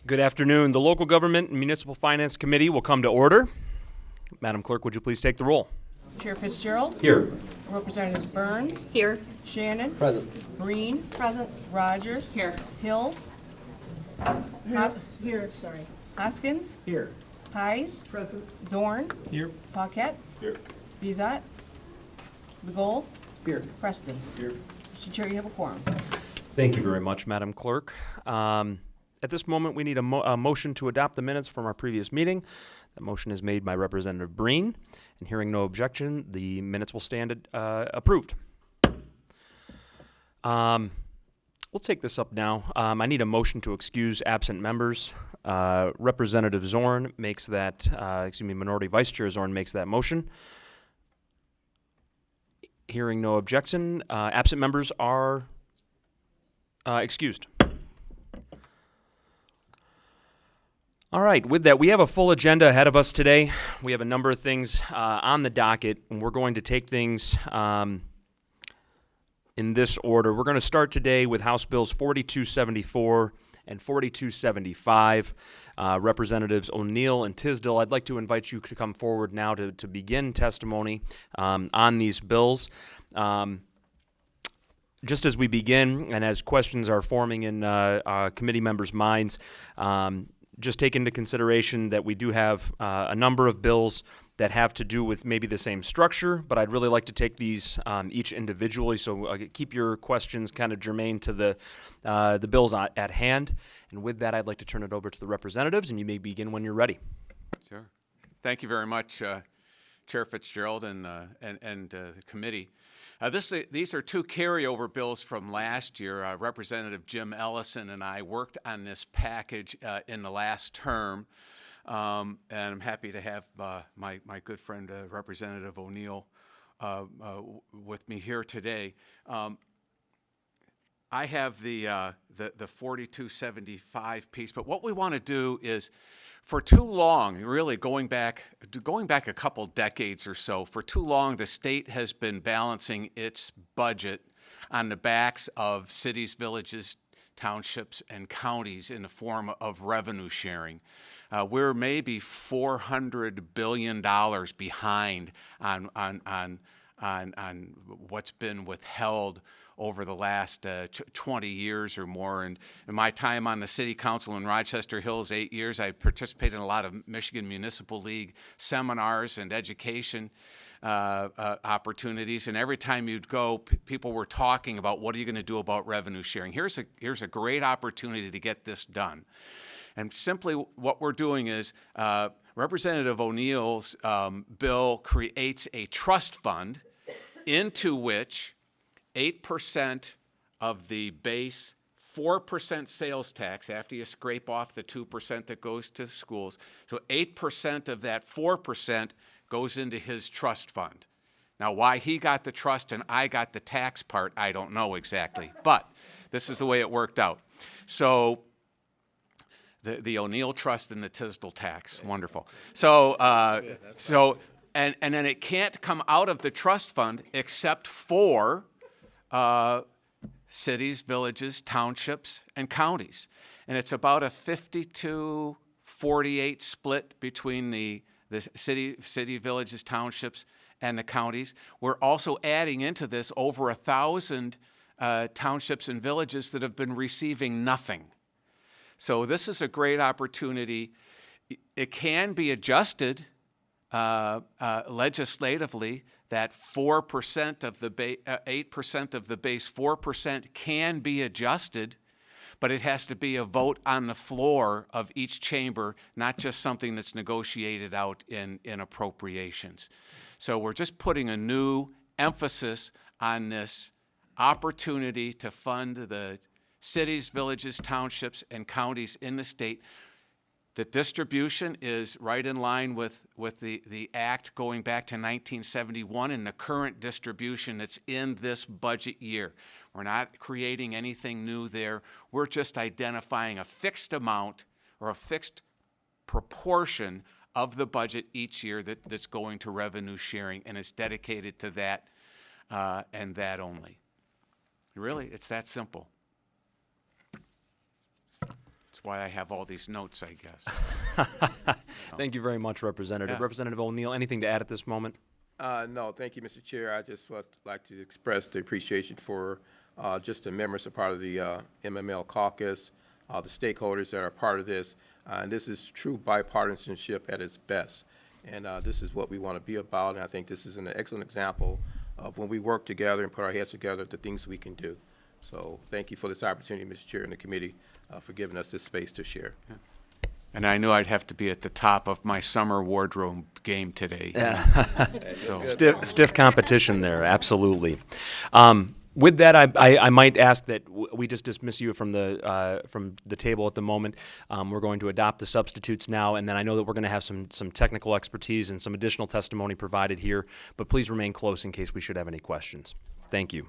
Good afternoon. The Local Government and Municipal Finance Committee will come to order. Madam Clerk, would you please take the roll? Chair Fitzgerald. Here. Representatives Burns. Here. Shannon. Present. Breen. Present. Rogers. Here. Hill. Sorry. Hoskins. Here. Pies. Present. Zorn. Here. Paquette. Here. Bizot. McGold. Here. Preston. Here. Mr. Chair, you have a quorum. Thank you very much, Madam Clerk. At this moment, we need a motion to adopt the minutes from our previous meeting. That motion is made by Representative Breen, and hearing no objection, the minutes will stand approved. We'll take this up now. I need a motion to excuse absent members. Representative Zorn makes that, Minority Vice Chair Zorn makes that motion. Hearing no objection, absent members are excused. All right, with that, we have a full agenda ahead of us today. We have a number of things on the docket, and we're going to take things in this order. We're going to start today with House Bills 4274 and 4275. Representatives O'Neill and Tisdale, I'd like to invite you to come forward now to begin testimony on these bills. Just as we begin, and as questions are forming in committee members' minds, just take into consideration that we do have a number of bills that have to do with maybe the same structure, but I'd really like to take these each individually, so keep your questions kind of germane to the bills at hand. And with that, I'd like to turn it over to the representatives, and you may begin when you're ready. Sure. Thank you very much, Chair Fitzgerald and the committee. These are two carryover bills from last year. Representative Jim Ellison and I worked on this package in the last term, and I'm happy to have my good friend Representative O'Neill with me here today. I have the 4275 piece, but what we want to do is, for too long, really going back a couple decades or so, for too long the state has been balancing its budget on the backs of cities, villages, townships, and counties in the form of revenue sharing. We're maybe $400 billion behind on what's been withheld over the last 20 years or more. And in my time on the city council in Rochester Hills, 8 years, I participated in a lot of Michigan Municipal League seminars and education opportunities. And every time you'd go, people were talking about, what are you going to do about revenue sharing? Here's a great opportunity to get this done. And simply what we're doing is Representative O'Neill's bill creates a trust fund into which 8% of the base 4% sales tax, after you scrape off the 2% that goes to schools, so 8% of that 4% goes into his trust fund. Now, why he got the trust and I got the tax part, I don't know exactly, but this is the way it worked out. So the O'Neill trust and the Tisdale tax, wonderful. So, and then it can't come out of the trust fund except for cities, villages, townships, and counties. And it's about a 52-48 split between the city, villages, townships, and the counties. We're also adding into this over 1,000 townships and villages that have been receiving nothing. So this is a great opportunity. It can be adjusted legislatively. That 4% of the 8% of the base 4% can be adjusted, but it has to be a vote on the floor of each chamber, not just something that's negotiated out in appropriations. So we're just putting a new emphasis on this opportunity to fund the cities, villages, townships, and counties in the state. The distribution is right in line with the act going back to 1971 and the current distribution that's in this budget year. We're not creating anything new there. We're just identifying a fixed amount or a fixed proportion of the budget each year that's going to revenue sharing, and it's dedicated to that and that only. Really, it's that simple. It's why I have all these notes, I guess. Thank you very much, Representative. Yeah. Representative O'Neill, anything to add at this moment? No, thank you, Mr. Chair. I just would like to express the appreciation for just the members that are part of the MML caucus, the stakeholders that are part of this. And this is true bipartisanship at its best. And this is what we want to be about. And I think this is an excellent example of when we work together and put our heads together, the things we can do. So thank you for this opportunity, Mr. Chair, and the committee for giving us this space to share. And I knew I'd have to be at the top of my summer wardrobe game today. So, Stiff competition there, absolutely. With that, I might ask that we just dismiss you from the table at the moment. We're going to adopt the substitutes now, and then I know that we're going to have some technical expertise and some additional testimony provided here, but please remain close in case we should have any questions. Thank you.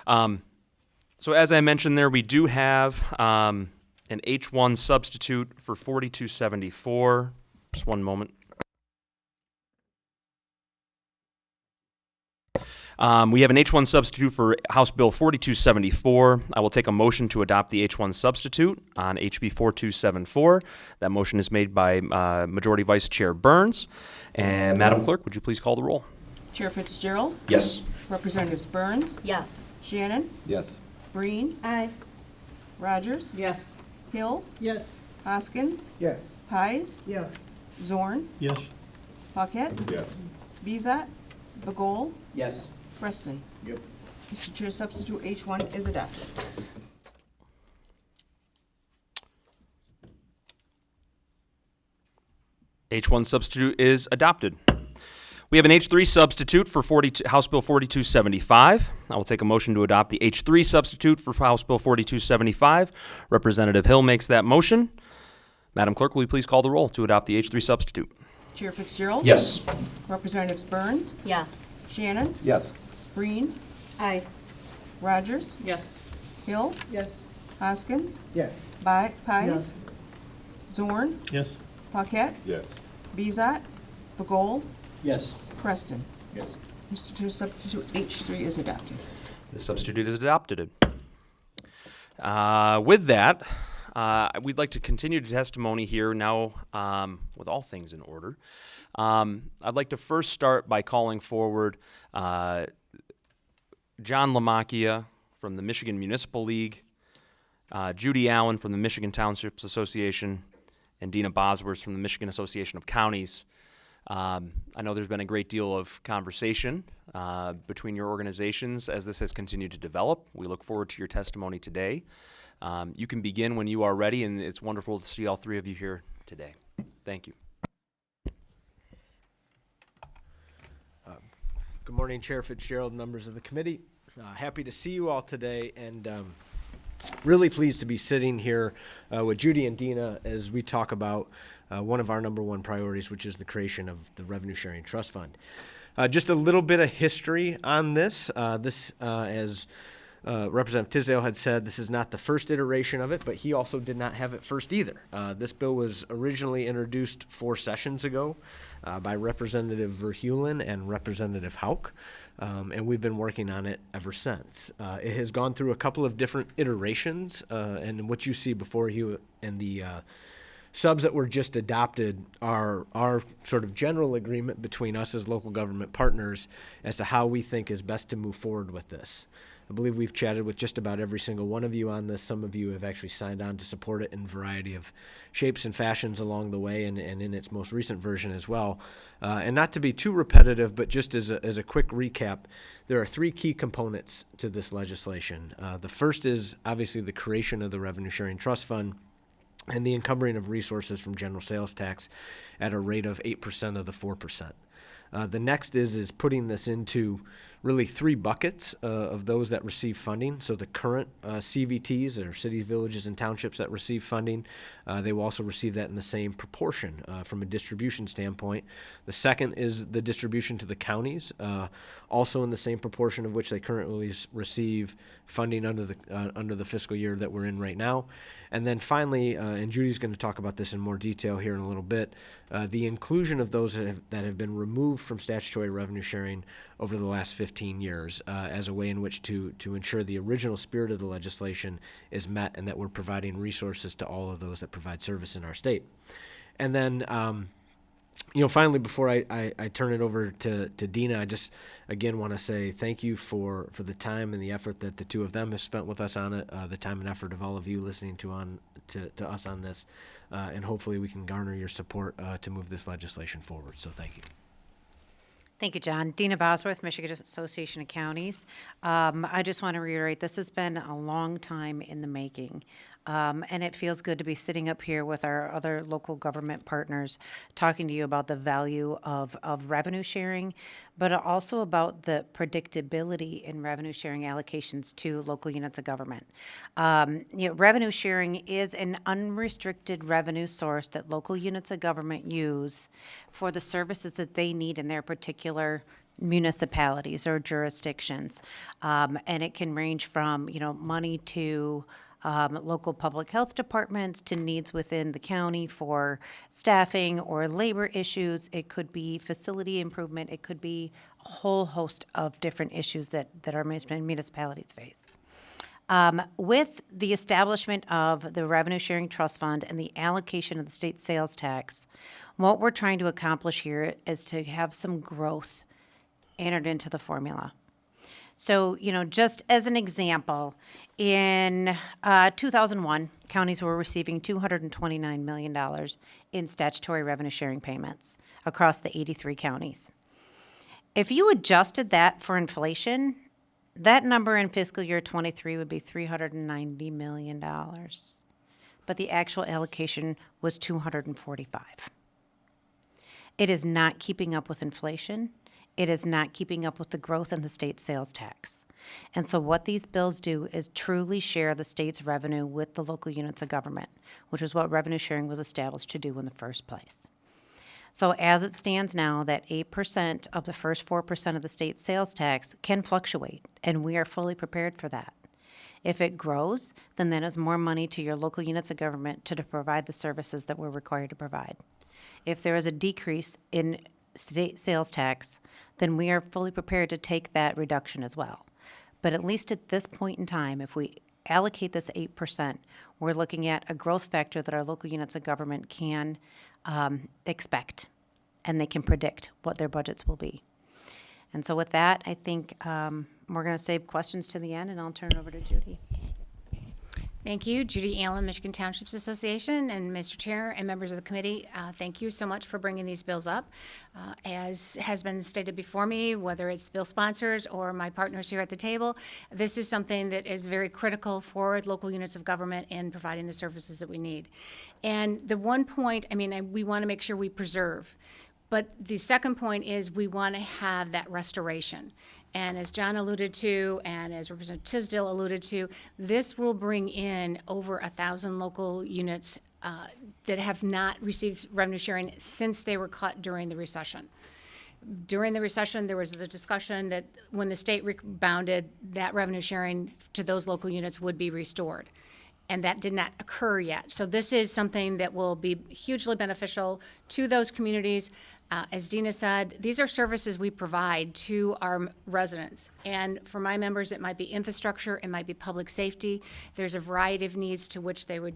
So as I mentioned there, we do have an H1 substitute for 4274. Just one moment. We have an H1 substitute for House Bill 4274. I will take a motion to adopt the H1 substitute on HB 4274. That motion is made by Majority Vice Chair Burns. And Madam Clerk, would you please call the roll? Chair Fitzgerald. Yes. Representatives Burns. Yes. Shannon. Yes. Breen. Aye. Rogers. Yes. Hill. Yes. Hoskins. Yes. Pies. Yes. Zorn. Yes. Paquette. Yes. Bezat. Bagol. Yes. Preston. Yep. Mr. Chair, substitute H1 is adopted. H1 substitute is adopted. We have an H3 substitute for House Bill 4275. I will take a motion to adopt the H3 substitute for House Bill 4275. Representative Hill makes that motion. Madam Clerk, will you please call the roll to adopt the H3 substitute? Chair Fitzgerald. Yes. Representatives Burns. Yes. Shannon. Yes. Breen. Aye. Rogers. Yes. Hill. Yes. Hoskins. Yes. Pies. Yes. Zorn. Yes. Paquette. Yes. Bezat. Bagol. Yes. Preston. Yes. Mr. Chair, substitute H3 is adopted. The substitute is adopted. With that, we'd like to continue the testimony here now with all things in order. I'd like to first start by calling forward John Lamacchia from the Michigan Municipal League, Judy Allen from the Michigan Townships Association, and Dina Bosworth from the Michigan Association of Counties. I know there's been a great deal of conversation between your organizations as this has continued to develop. We look forward to your testimony today. You can begin when you are ready, and it's wonderful to see all three of you here today. Thank you. Good morning, Chair Fitzgerald, members of the committee. Happy to see you all today, and really pleased to be sitting here with Judy and Dina as we talk about one of our number one priorities, which is the creation of the Revenue Sharing Trust Fund. Just a little bit of history on this. As Representative Tisdale had said, this is not the first iteration of it, but he also did not have it first either. This bill was originally introduced 4 sessions ago by Representative Verheulen and Representative Hauk, and we've been working on it ever since. It has gone through a couple of different iterations, and what you see before you and the subs that were just adopted are our sort of general agreement between us as local government partners as to how we think is best to move forward with this. I believe we've chatted with just about every single one of you on this. Some of you have actually signed on to support it in a variety of shapes and fashions along the way, and in its most recent version as well. And not to be too repetitive, but just as a quick recap, there are 3 key components to this legislation. The first is obviously the creation of the Revenue Sharing Trust Fund and the encumbering of resources from general sales tax at a rate of 8% of the 4%. The next is putting this into really 3 buckets of those that receive funding. So the current CVTs, or cities, villages, and townships that receive funding, they will also receive that in the same proportion from a distribution standpoint. The second is the distribution to the counties, also in the same proportion of which they currently receive funding under the fiscal year that we're in right now. And then finally, and Judy's going to talk about this in more detail here in a little bit, the inclusion of those that have been removed from statutory revenue sharing over the last 15 15 years as a way in which to ensure the original spirit of the legislation is met and that we're providing resources to all of those that provide service in our state. And then, finally, before I turn it over to Dina, I just, again, want to say thank you for the time and the effort that the two of them have spent with us on it, the time and effort of all of you listening to us on this, and hopefully we can garner your support to move this legislation forward. So thank you. Thank you, John. Dina Bosworth, Michigan Association of Counties. I just want to reiterate, this has been a long time in the making. And it feels good to be sitting up here with our other local government partners, talking to you about the value of revenue sharing, but also about the predictability in revenue sharing allocations to local units of government. Revenue sharing is an unrestricted revenue source that local units of government use for the services that they need in their particular municipalities or jurisdictions. And it can range from, money to local public health departments to needs within the county for staffing or labor issues. It could be facility improvement. It could be a whole host of different issues that our municipalities face. With the establishment of the Revenue Sharing Trust Fund and the allocation of the state sales tax, what we're trying to accomplish here is to have some growth entered into the formula. So, just as an example, in 2001, counties were receiving $229 million in statutory revenue sharing payments across the 83 counties. If you adjusted that for inflation, that number in fiscal year 23 would be $390 million. But the actual allocation was $245. It is not keeping up with inflation. It is not keeping up with the growth in the state sales tax. And so what these bills do is truly share the state's revenue with the local units of government, which is what revenue sharing was established to do in the first place. So as it stands now, that 8% of the first 4% of the state sales tax can fluctuate, and we are fully prepared for that. If it grows, then that is more money to your local units of government to provide the services that we're required to provide. If there is a decrease in state sales tax, then we are fully prepared to take that reduction as well. But at least at this point in time, if we allocate this 8%, we're looking at a growth factor that our local units of government can expect, and they can predict what their budgets will be. And so with that, I think we're going to save questions to the end, and I'll turn it over to Judy. Thank you, Judy Allen, Michigan Townships Association, and Mr. Chair and members of the committee. Thank you so much for bringing these bills up. As has been stated before me, whether it's bill sponsors or my partners here at the table, this is something that is very critical for local units of government in providing the services that we need. And the one point, we want to make sure we preserve. But the second point is we want to have that restoration. And as John alluded to, and as Representative Tisdale alluded to, this will bring in over 1,000 local units that have not received revenue sharing since they were cut during the recession. During the recession, there was the discussion that when the state rebounded, that revenue sharing to those local units would be restored. And that did not occur yet. So this is something that will be hugely beneficial to those communities. As Dina said, these are services we provide to our residents. And for my members, it might be infrastructure, it might be public safety. There's a variety of needs to which they would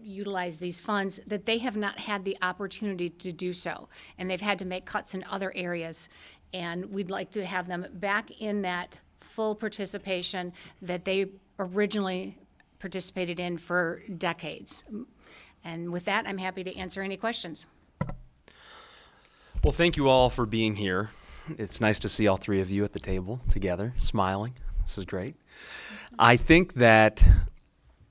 utilize these funds that they have not had the opportunity to do so. And they've had to make cuts in other areas. And we'd like to have them back in that full participation that they originally participated in for decades. And with that, I'm happy to answer any questions. Well, thank you all for being here. It's nice to see all three of you at the table together, smiling. This is great. I think that,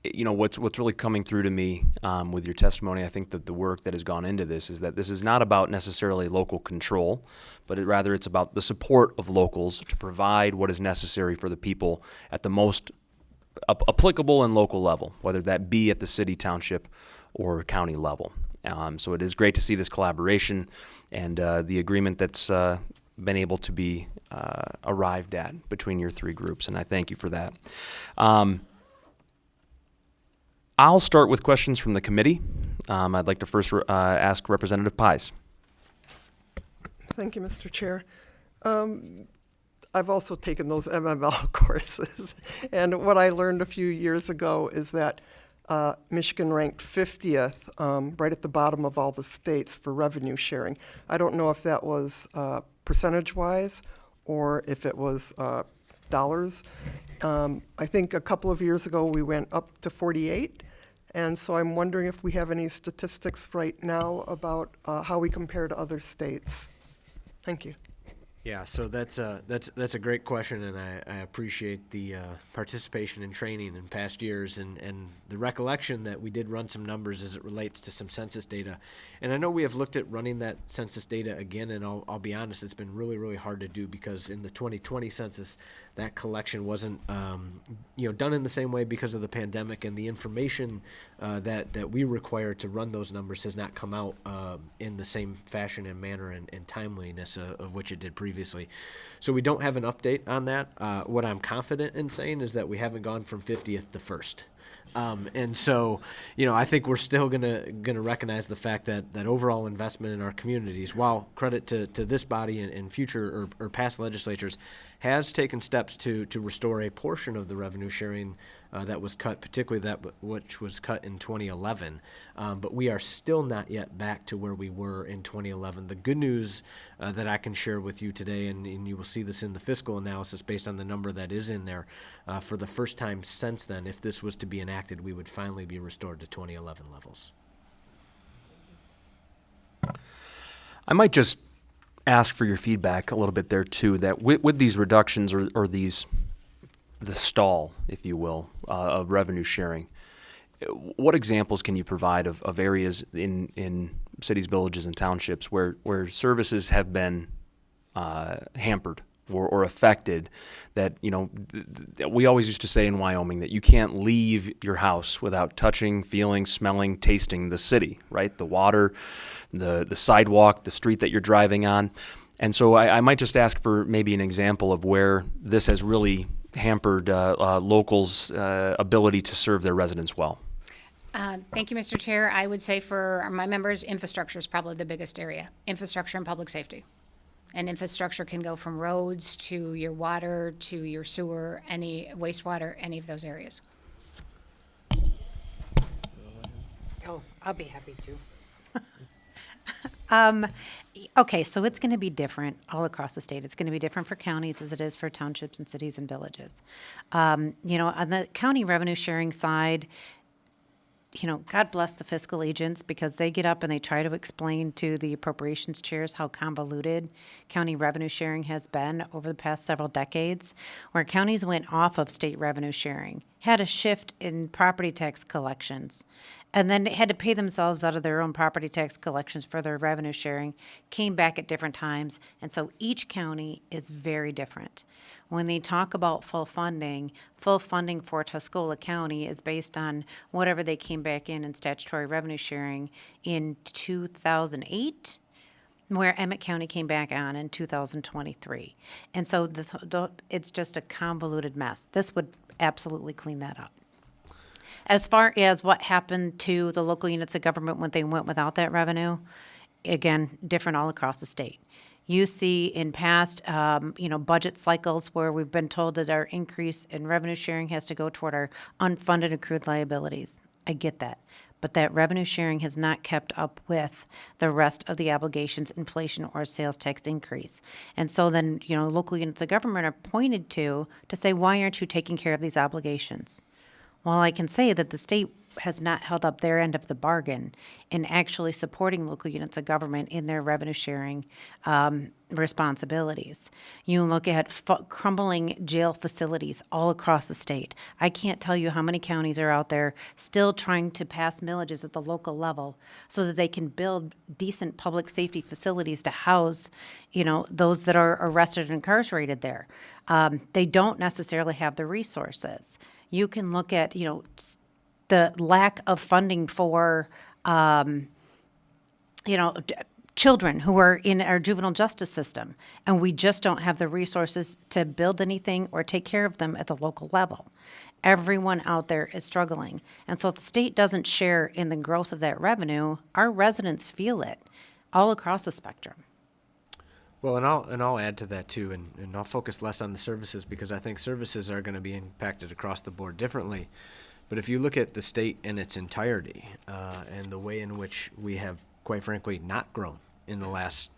what's really coming through to me with your testimony, I think that the work that has gone into this is that this is not about necessarily local control, but rather it's about the support of locals to provide what is necessary for the people at the most applicable and local level, whether that be at the city, township, or county level. So it is great to see this collaboration and the agreement that's been able to be arrived at between your three groups, and I thank you for that. I'll start with questions from the committee. I'd like to first ask Representative Pies. Thank you, Mr. Chair. I've also taken those MML courses. And what I learned a few years ago is that Michigan ranked 50th, right at the bottom of all the states for revenue sharing. I don't know if that was percentage-wise or if it was dollars. I think a couple of years ago we went up to 48. And so I'm wondering if we have any statistics right now about how we compare to other states. Thank you. Yeah, so that's a great question, and I appreciate the participation in training in past years and the recollection that we did run some numbers as it relates to some census data. And I know we have looked at running that census data again, and I'll be honest, it's been really, really hard to do because in the 2020 census, that collection wasn't done in the same way because of the pandemic, and the information that we require to run those numbers has not come out in the same fashion and manner and timeliness of which it did previously. So we don't have an update on that. What I'm confident in saying is that we haven't gone from 50th to 1st. And so, I think we're still gonna recognize the fact that overall investment in our communities, while credit to this body and future or past legislatures, has taken steps to restore a portion of the revenue sharing that was cut, particularly that which was cut in 2011. But we are still not yet back to where we were in 2011. The good news that I can share with you today, and you will see this in the fiscal analysis based on the number that is in there, for the first time since then, if this was to be enacted, we would finally be restored to 2011 levels. I might just ask for your feedback a little bit there too, that with these reductions or the stall, if you will, of revenue sharing, what examples can you provide of areas in cities, villages, and townships where services have been hampered or affected, that, we always used to say in Wyoming that you can't leave your house without touching, feeling, smelling, tasting the city, right? The water, the sidewalk, the street that you're driving on. And so I might just ask for maybe an example of where this has really hampered locals' ability to serve their residents well. Thank you, Mr. Chair. I would say for my members, infrastructure is probably the biggest area. Infrastructure and public safety. And infrastructure can go from roads to your water, to your sewer, any wastewater, any of those areas. Oh, I'll be happy to. Okay, so it's going to be different all across the state. It's going to be different for counties as it is for townships and cities and villages. On the county revenue sharing side, God bless the fiscal agents, because they get up and they try to explain to the appropriations chairs how convoluted county revenue sharing has been over the past several decades, where counties went off of state revenue sharing, had a shift in property tax collections, and then had to pay themselves out of their own property tax collections for their revenue sharing, came back at different times, and so each county is very different. When they talk about full funding for Tuscola County is based on whatever they came back in statutory revenue sharing in 2008, where Emmett County came back on in 2023. And so it's just a convoluted mess. This would absolutely clean that up. As far as what happened to the local units of government when they went without that revenue, again, different all across the state. You see in past, budget cycles where we've been told that our increase in revenue sharing has to go toward our unfunded accrued liabilities. I get that. But that revenue sharing has not kept up with the rest of the obligations, inflation, or sales tax increase. And so then, local units of government are pointed to say, why aren't you taking care of these obligations? Well, I can say that the state has not held up their end of the bargain in actually supporting local units of government in their revenue sharing responsibilities. You look at crumbling jail facilities all across the state. I can't tell you how many counties are out there still trying to pass millages at the local level so that they can build decent public safety facilities to house, those that are arrested and incarcerated there. They don't necessarily have the resources. You can look at, the lack of funding for, children who are in our juvenile justice system, and we just don't have the resources to build anything or take care of them at the local level. Everyone out there is struggling. And so if the state doesn't share in the growth of that revenue, our residents feel it all across the spectrum. Well, and I'll add to that too, and I'll focus less on the services because I think services are going to be impacted across the board differently. But if you look at the state in its entirety and the way in which we have, quite frankly, not grown in the last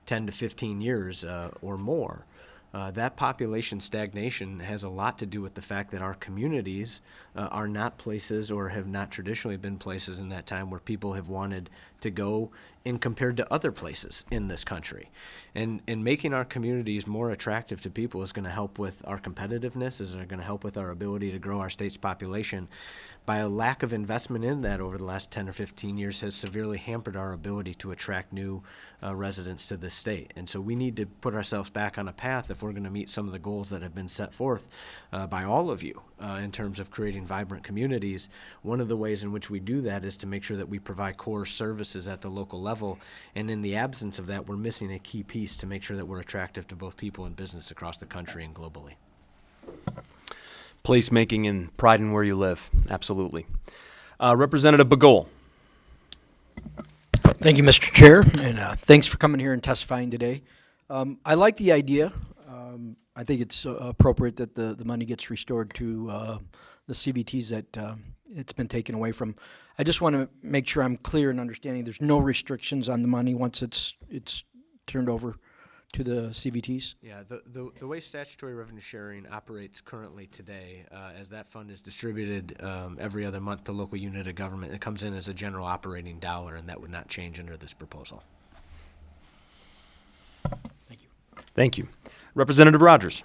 10 to 15 years or more, that population stagnation has a lot to do with the fact that our communities are not places or have not traditionally been places in that time where people have wanted to go in compared to other places in this country. And making our communities more attractive to people is going to help with our competitiveness, is going to help with our ability to grow our state's population. By a lack of investment in that over the last 10 or 15 years has severely hampered our ability to attract new residents to this state. And so we need to put ourselves back on a path if we're going to meet some of the goals that have been set forth by all of you in terms of creating vibrant communities. One of the ways in which we do that is to make sure that we provide core services at the local level. And in the absence of that, we're missing a key piece to make sure that we're attractive to both people and business across the country and globally. Placemaking and pride in where you live. Absolutely. Representative Bagol. Thank you, Mr. Chair, and thanks for coming here and testifying today. I like the idea. I think it's appropriate that the money gets restored to the CVTs that it's been taken away from. I just want to make sure I'm clear in understanding there's no restrictions on the money once it's turned over to the CVTs? Yeah, the way statutory revenue sharing operates currently today, as that fund is distributed every other month to local unit of government, it comes in as a general operating dollar, and that would not change under this proposal. Thank you. Thank you. Representative Rogers.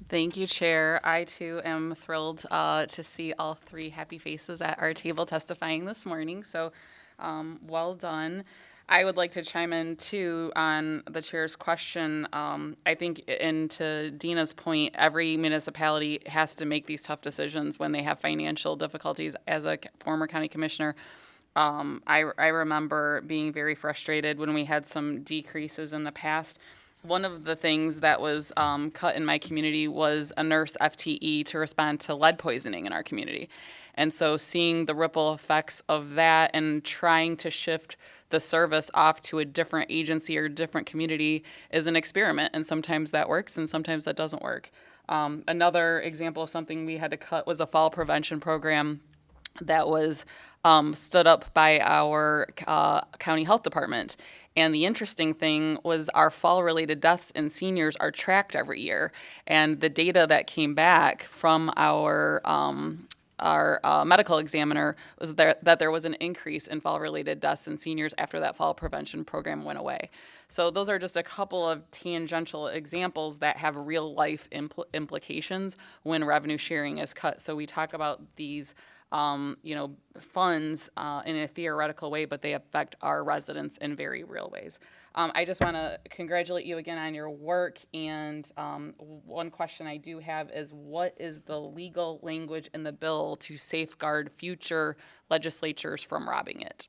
Thank you, Chair. I, too, am thrilled to see all three happy faces at our table testifying this morning, so well done. I would like to chime in, too, on the Chair's question. I think, and to Dina's point, every municipality has to make these tough decisions when they have financial difficulties. As a former county commissioner, I remember being very frustrated when we had some decreases in the past. One of the things that was cut in my community was a nurse FTE to respond to lead poisoning in our community. And so seeing the ripple effects of that and trying to shift the service off to a different agency or different community is an experiment. And sometimes that works and sometimes that doesn't work. Another example of something we had to cut was a fall prevention program that was stood up by our county health department. And the interesting thing was our fall-related deaths in seniors are tracked every year. And the data that came back from our medical examiner was that there was an increase in fall-related deaths in seniors after that fall prevention program went away. So those are just a couple of tangential examples that have real-life implications when revenue sharing is cut. So we talk about these funds in a theoretical way, but they affect our residents in very real ways. I just want to congratulate you again on your work, and one question I do have is, what is the legal language in the bill to safeguard future legislatures from robbing it?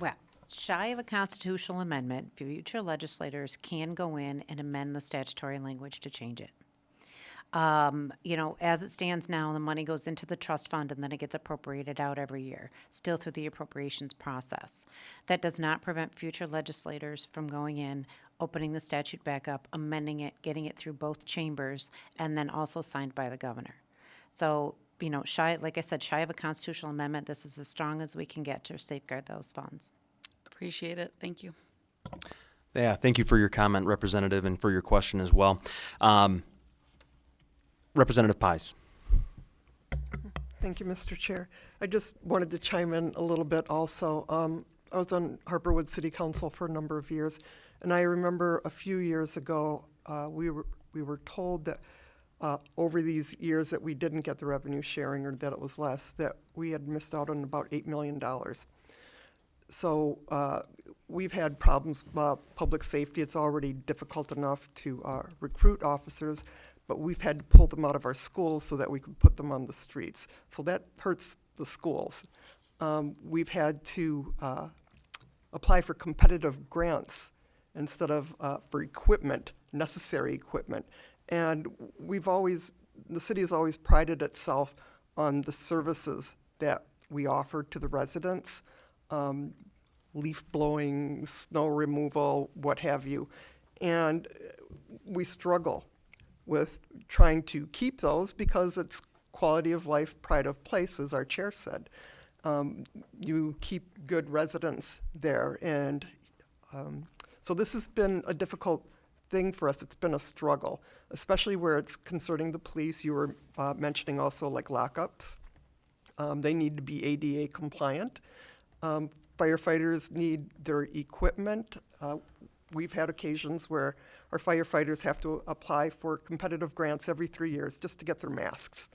Well, shy of a constitutional amendment, future legislators can go in and amend the statutory language to change it. As it stands now, the money goes into the trust fund and then it gets appropriated out every year, still through the appropriations process. That does not prevent future legislators from going in, opening the statute back up, amending it, getting it through both chambers, and then also signed by the governor. So, like I said, shy of a constitutional amendment, this is as strong as we can get to safeguard those funds. Appreciate it. Thank you. Yeah, thank you for your comment, Representative, and for your question as well. Representative Pies. Thank you, Mr. Chair. I just wanted to chime in a little bit also. I was on Harperwood City Council for a number of years, and I remember a few years ago we were told that over these years that we didn't get the revenue sharing, or that it was less, that we had missed out on about $8 million. So we've had problems with public safety. It's already difficult enough to recruit officers, but we've had to pull them out of our schools so that we could put them on the streets. So that hurts the schools. We've had to apply for competitive grants instead of for equipment, necessary equipment. And the city has always prided itself on the services that we offer to the residents. leaf blowing, snow removal, what have you. And we struggle with trying to keep those because it's quality of life, pride of place, as our chair said. You keep good residents there. And so this has been a difficult thing for us. It's been a struggle, especially where it's concerning the police. You were mentioning also like lockups. They need to be ADA compliant. Firefighters need their equipment. We've had occasions where our firefighters have to apply for competitive grants every 3 years just to get their masks.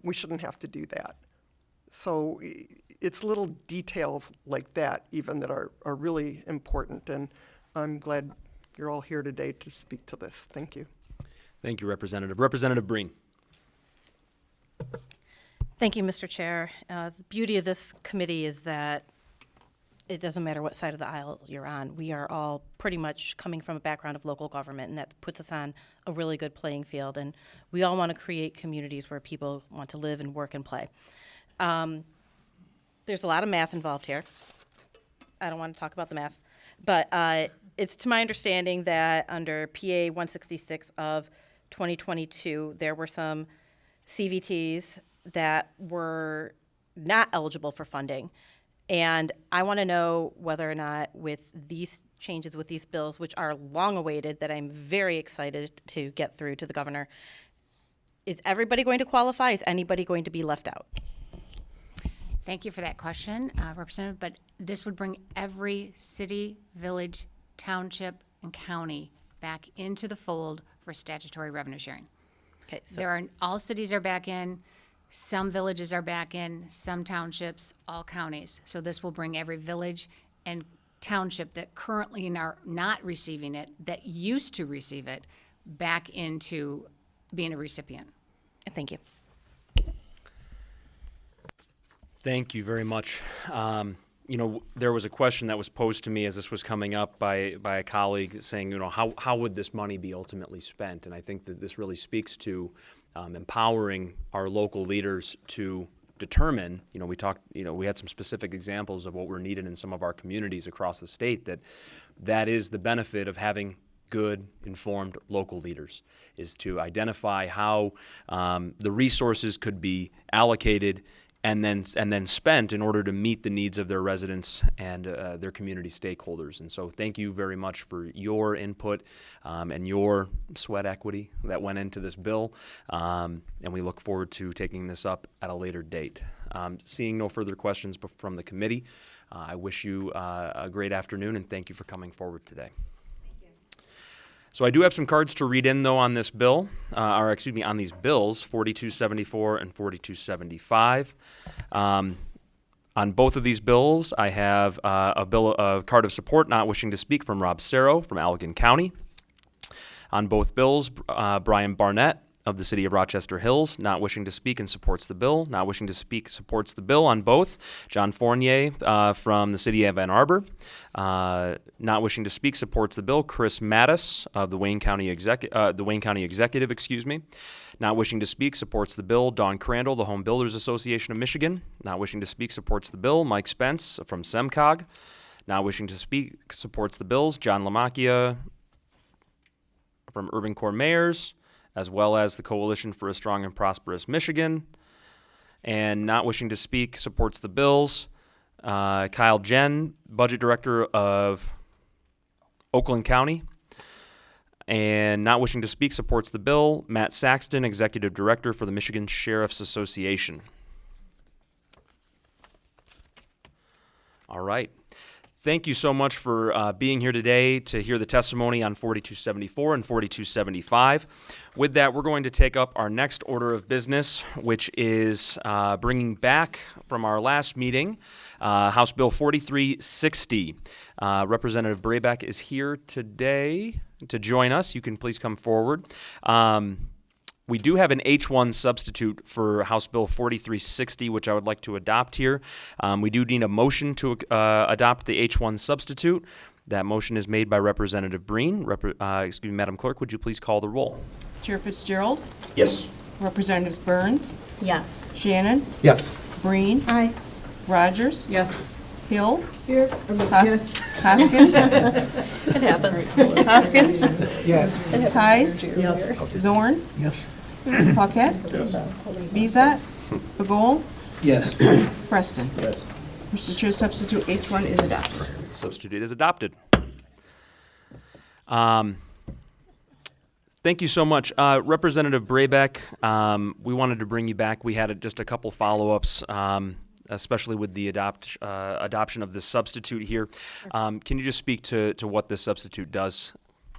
We shouldn't have to do that. So it's little details like that even that are really important, and I'm glad you're all here today to speak to this. Thank you. Thank you, Representative. Representative Breen. Thank you, Mr. Chair. The beauty of this committee is that it doesn't matter what side of the aisle you're on. We are all pretty much coming from a background of local government, and that puts us on a really good playing field. And we all want to create communities where people want to live and work and play. There's a lot of math involved here. I don't want to talk about the math, but it's to my understanding that under PA 166 of 2022, there were some CVTs that were not eligible for funding. And I want to know whether or not with these changes, with these bills, which are long awaited, that I'm very excited to get through to the governor, is everybody going to qualify? Is anybody going to be left out? Thank you for that question, Representative, but this would bring every city, village, township, and county back into the fold for statutory revenue sharing. Okay, so All cities are back in, some villages are back in, some townships, all counties. So this will bring every village and township that currently are not receiving it, that used to receive it, back into being a recipient. thank you. Thank you very much. You know, there was a question that was posed to me as this was coming up by a colleague saying, you know, how would this money be ultimately spent? And I think that this really speaks to empowering our local leaders to determine, you know, we had some specific examples of what were needed in some of our communities across the state, that is the benefit of having good, informed local leaders, is to identify how the resources could be allocated and then spent in order to meet the needs of their residents and their community stakeholders. And so thank you very much for your input and your sweat equity that went into this bill. And we look forward to taking this up at a later date. Seeing no further questions from the committee, I wish you a great afternoon and thank you for coming forward today. So I do have some cards to read in, though, on this bill, on these bills, 4274 and 4275. On both of these bills, I have a card of support not wishing to speak from Rob Cerro from Allegan County. On both bills, Brian Barnett of the City of Rochester Hills, not wishing to speak and supports the bill. Not wishing to speak, supports the bill on both. John Fournier from the City of Ann Arbor, not wishing to speak, supports the bill. Chris Mattis of the Wayne County Executive, not wishing to speak, supports the bill. Dawn Crandall, the Home Builders Association of Michigan, not wishing to speak, supports the bill. Mike Spence from SEMCOG, not wishing to speak, supports the bills. John Lamacchia from Urban Core Mayors, as well as the Coalition for a Strong and Prosperous Michigan. And not wishing to speak, supports the bills. Kyle Jen, Budget Director of Oakland County. And not wishing to speak, supports the bill. Matt Saxton, Executive Director for the Michigan Sheriff's Association. All right. Thank you so much for being here today to hear the testimony on 4274 and 4275. With that, we're going to take up our next order of business, which is bringing back from our last meeting House Bill 4360. Representative Brayback is here today to join us. You can please come forward. We do have an H1 substitute for House Bill 4360, which I would like to adopt here. We do need a motion to adopt the H1 substitute. That motion is made by Representative Breen. Madam Clerk, would you please call the roll? Chair Fitzgerald, Yes. Representatives Burns, Yes. Shannon, Yes. Breen, Aye. Rogers, Yes. Hill. Here. Hoskins. It happens. Hoskins. Yes. Pies. Zorn. Yes. Paquette. Bezat. Bagol. Yes. Preston. Mr. Chair, substitute H1 is adopted. Substitute is adopted. Thank you so much. Representative Braybeck, we wanted to bring you back. We had just a couple follow-ups, especially with the adoption of this substitute here. Can you just speak to what this substitute does?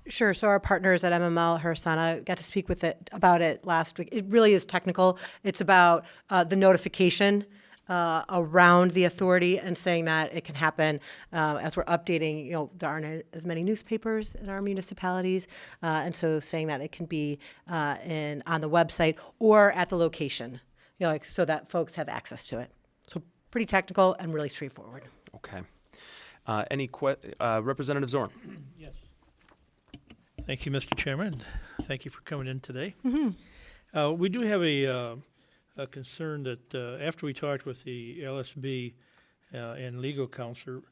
Sure. So our partners at MML Harasana got to speak about it last week. It really is technical. It's about the notification around the authority and saying that it can happen as we're updating. There aren't as many newspapers in our municipalities, and so saying that it can be on the website or at the location, so that folks have access to it. So pretty technical and really straightforward. Okay. Representative Zorn? Yes. Thank you, Mr. Chairman. Thank you for coming in today. We do have a concern that after we talked with the LSB and legal counsel,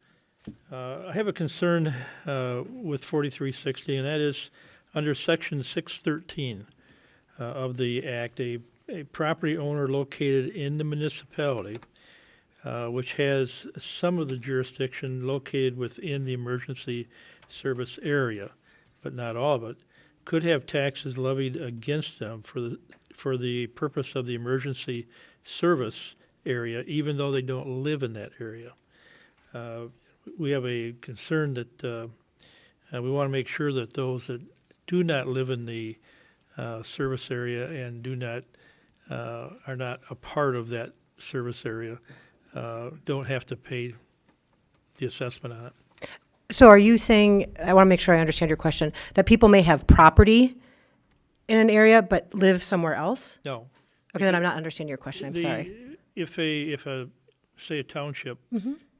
I have a concern with 4360, and that is under Section 613 of the Act, a property owner located in the municipality which has some of the jurisdiction located within the emergency service area, but not all of it, could have taxes levied against them for the purpose of the emergency service area, even though they don't live in that area. We have a concern that we want to make sure that those that do not live in the service area and are not a part of that service area don't have to pay the assessment on it. So are you saying, I want to make sure I understand your question, that people may have property in an area but live somewhere else? No. Okay, then I'm not understanding your question. I'm sorry. If say a township,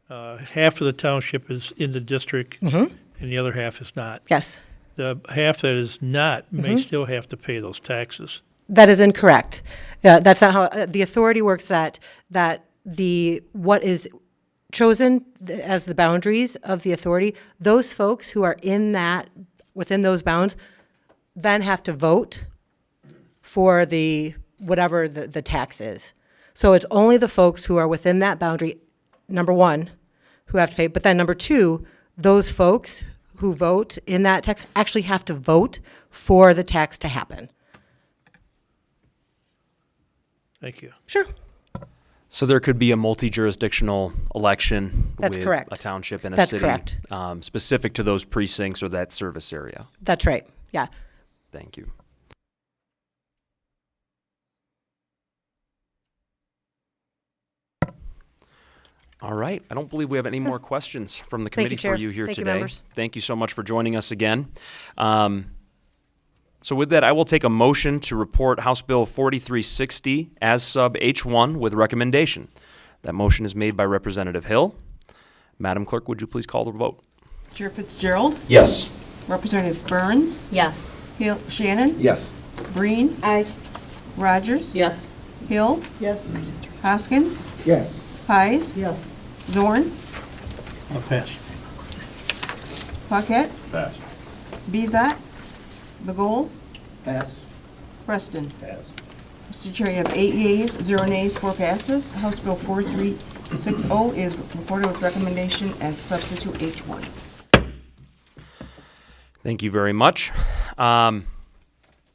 half of the township is in the district and the other half is not. Yes. The half that is not may still have to pay those taxes. That is incorrect. That's not how the authority works. That what is chosen as the boundaries of the authority, those folks who are within those bounds then have to vote for whatever the tax is. So it's only the folks who are within that boundary, number one, who have to pay. But then number two, those folks who vote in that tax actually have to vote for the tax to happen. Thank you. Sure. So there could be a multi-jurisdictional election That's with correct. a township and a That's city correct. Specific to those precincts or that service area. That's right. Yeah. Thank you. All right. I don't believe we have any more questions from the Thank committee you, for Chair. you here Thank you, today. members. Thank you so much for joining us again. So with that, I will take a motion to report House Bill 4360 as sub H1 with recommendation. That motion is made by Representative Hill. Madam Clerk, would you please call the vote? Chair Fitzgerald. Yes. Representatives Burns. Yes. Hill, Shannon. Yes. Breen. Aye. Rogers. Yes. Hill. Yes. Hoskins. Yes. Pies. Yes. Zorn. I'll pass. Paquette. Pass. Bezat. Bagol. Pass. Preston. Pass. Mr. Chair, you have 8 yeas, 0 nays, 4 passes. House Bill 4360 is reported with recommendation as substitute H1. Thank you very much.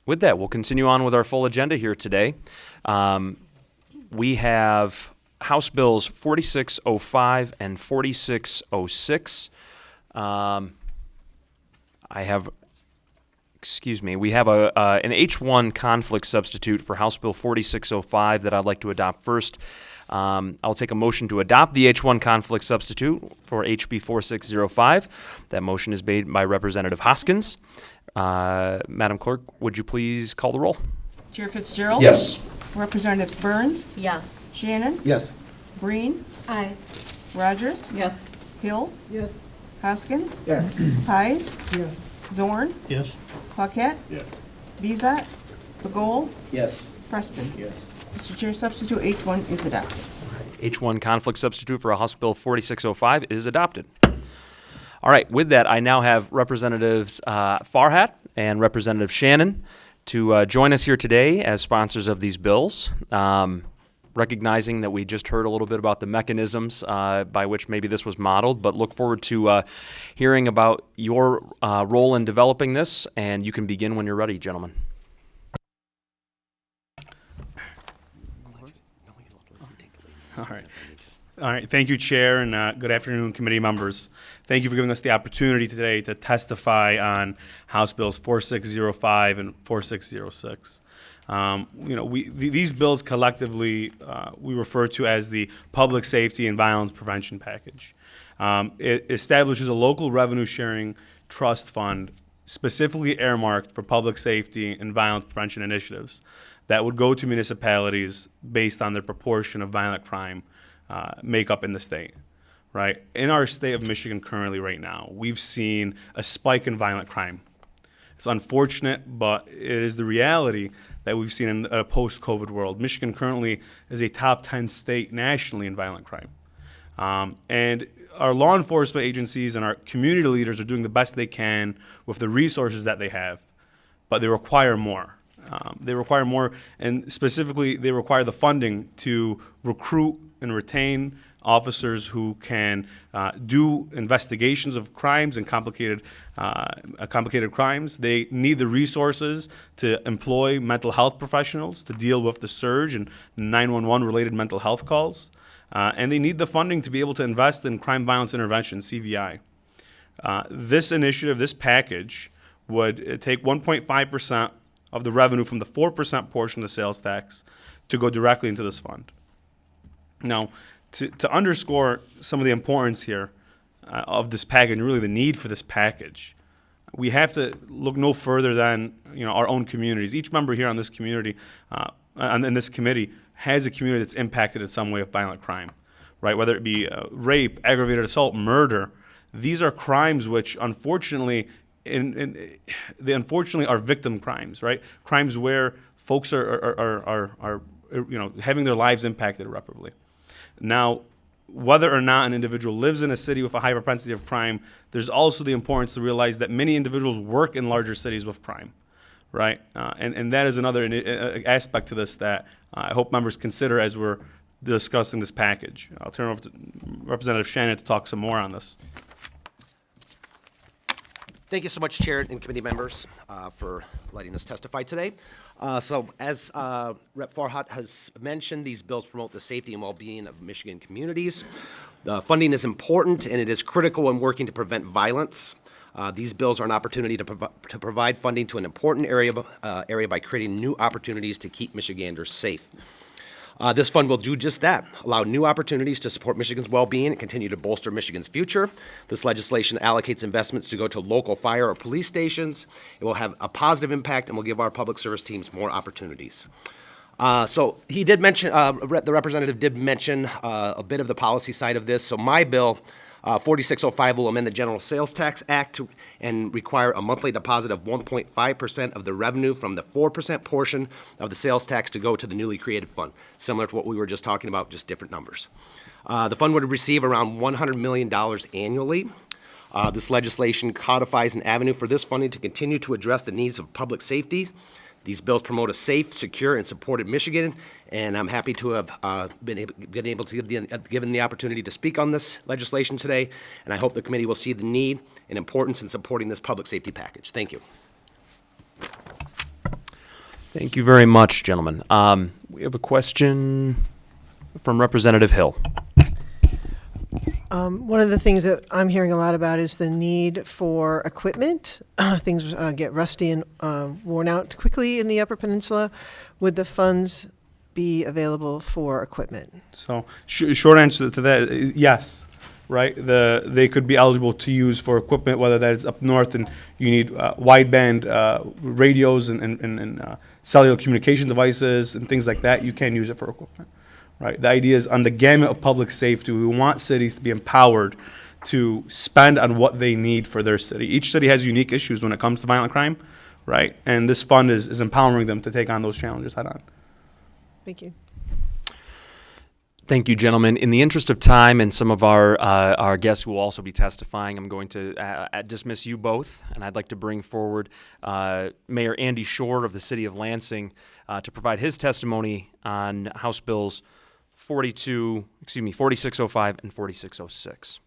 With that, we'll continue on with our full agenda here today. We have House Bills 4605 and 4606. We have an H1 conflict substitute for House Bill 4605 that I'd like to adopt first. I'll take a motion to adopt the H1 conflict substitute for HB 4605. That motion is made by Representative Hoskins. Madam Clerk, would you please call the roll? Chair Fitzgerald. Yes. Representatives Burns. Yes. Shannon. Yes. Breen. Aye. Rogers. Yes. Hill. Yes. Hoskins. Yes. Pies. Yes. Zorn. Yes. Paquette. Yes. Bezat. Bagol. Yes. Preston. Yes. Mr. Chair, substitute H1 is adopted. H1 conflict substitute for House Bill 4605 is adopted. All right, with that, I now have Representatives Farhat and Representative Shannon to join us here today as sponsors of these bills. Recognizing that we just heard a little bit about the mechanisms by which maybe this was modeled, but look forward to hearing about your role in developing this, and you can begin when you're ready, gentlemen. All right. Thank you, Chair, and good afternoon, committee members. Thank you for giving us the opportunity today to testify on House Bills 4605 and 4606. These bills collectively we refer to as the Public Safety and Violence Prevention Package. It establishes a local revenue sharing trust fund specifically earmarked for public safety and violence prevention initiatives that would go to municipalities based on their proportion of violent crime makeup in the state. Right? In our state of Michigan currently right now, we've seen a spike in violent crime. It's unfortunate, but it is the reality that we've seen in a post-COVID world. Michigan currently is a top 10 state nationally in violent crime. And our law enforcement agencies and our community leaders are doing the best they can with the resources that they have, but they require more. They require more, and specifically, they require the funding to recruit and retain officers who can do investigations of crimes and complicated crimes. They need the resources to employ mental health professionals to deal with the surge in 911 related mental health calls. And they need the funding to be able to invest in crime violence intervention, CVI. This initiative, this package, would take 1.5% of the revenue from the 4% portion of the sales tax to go directly into this fund. Now, to underscore some of the importance here of this package, and really the need for this package, we have to look no further than our own communities. Each member here on this community, in this committee, has a community that's impacted in some way of violent crime, right? Whether it be rape, aggravated assault, murder. These are crimes which, unfortunately, they unfortunately are victim crimes, right? Crimes where folks are having their lives impacted irreparably. Now, whether or not an individual lives in a city with a high propensity of crime, there's also the importance to realize that many individuals work in larger cities with crime, right? And that is another aspect to this that I hope members consider as we're discussing this package. I'll turn it over to Representative Shannon to talk some more on this. Thank you so much, Chair and committee members, for letting us testify today. So as Rep. Farhat has mentioned, these bills promote the safety and well-being of Michigan communities. The funding is important, and it is critical in working to prevent violence. These bills are an opportunity to provide funding to an important area by creating new opportunities to keep Michiganders safe. This fund will do just that, allow new opportunities to support Michigan's well-being and continue to bolster Michigan's future. This legislation allocates investments to go to local fire or police stations. It will have a positive impact and will give our public service teams more opportunities. So he did mention, the representative did mention a bit of the policy side of this. So my bill, 4605, will amend the General Sales Tax Act and require a monthly deposit of 1.5% of the revenue from the 4% portion of the sales tax to go to the newly created fund, similar to what we were just talking about, just different numbers. The fund would receive around $100 million annually. This legislation codifies an avenue for this funding to continue to address the needs of public safety. These bills promote a safe, secure, and supported Michigan, and I'm happy to have been able to given the opportunity to speak on this legislation today, and I hope the committee will see the need and importance in supporting this public safety package. Thank you. Thank you very much, gentlemen. We have a question from Representative Hill. One of the things that I'm hearing a lot about is the need for equipment. Things get rusty and worn out quickly in the Upper Peninsula. Would the funds be available for equipment? So short answer to that is yes, right? They could be eligible to use for equipment, whether that is up north and you need wideband radios and cellular communication devices and things like that. You can use it for equipment. Right. The idea is on the gamut of public safety, we want cities to be empowered to spend on what they need for their city. Each city has unique issues when it comes to violent crime, right? And this fund is empowering them to take on those challenges head on. Thank you. Thank you, gentlemen. In the interest of time and some of our guests who will also be testifying, I'm going to dismiss you both, and I'd like to bring forward Mayor Andy Shore of the City of Lansing to provide his testimony on House Bills 4605 and 4606.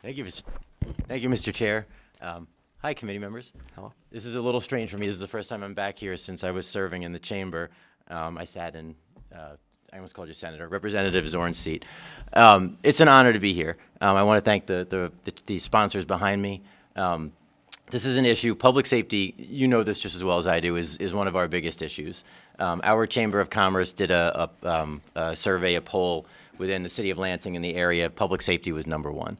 Thank you, Mr. Chair. Hi, committee members. Hello. This is a little strange for me. This is the first time I'm back here since I was serving in the chamber. I sat in, I almost called you Senator, Representative Zorn's seat. It's an honor to be here. I want to thank the sponsors behind me. This is an issue. Public safety, you know this just as well as I do, is one of our biggest issues. Our Chamber of Commerce did a survey, a poll within the city of Lansing and the area. Public safety was #1.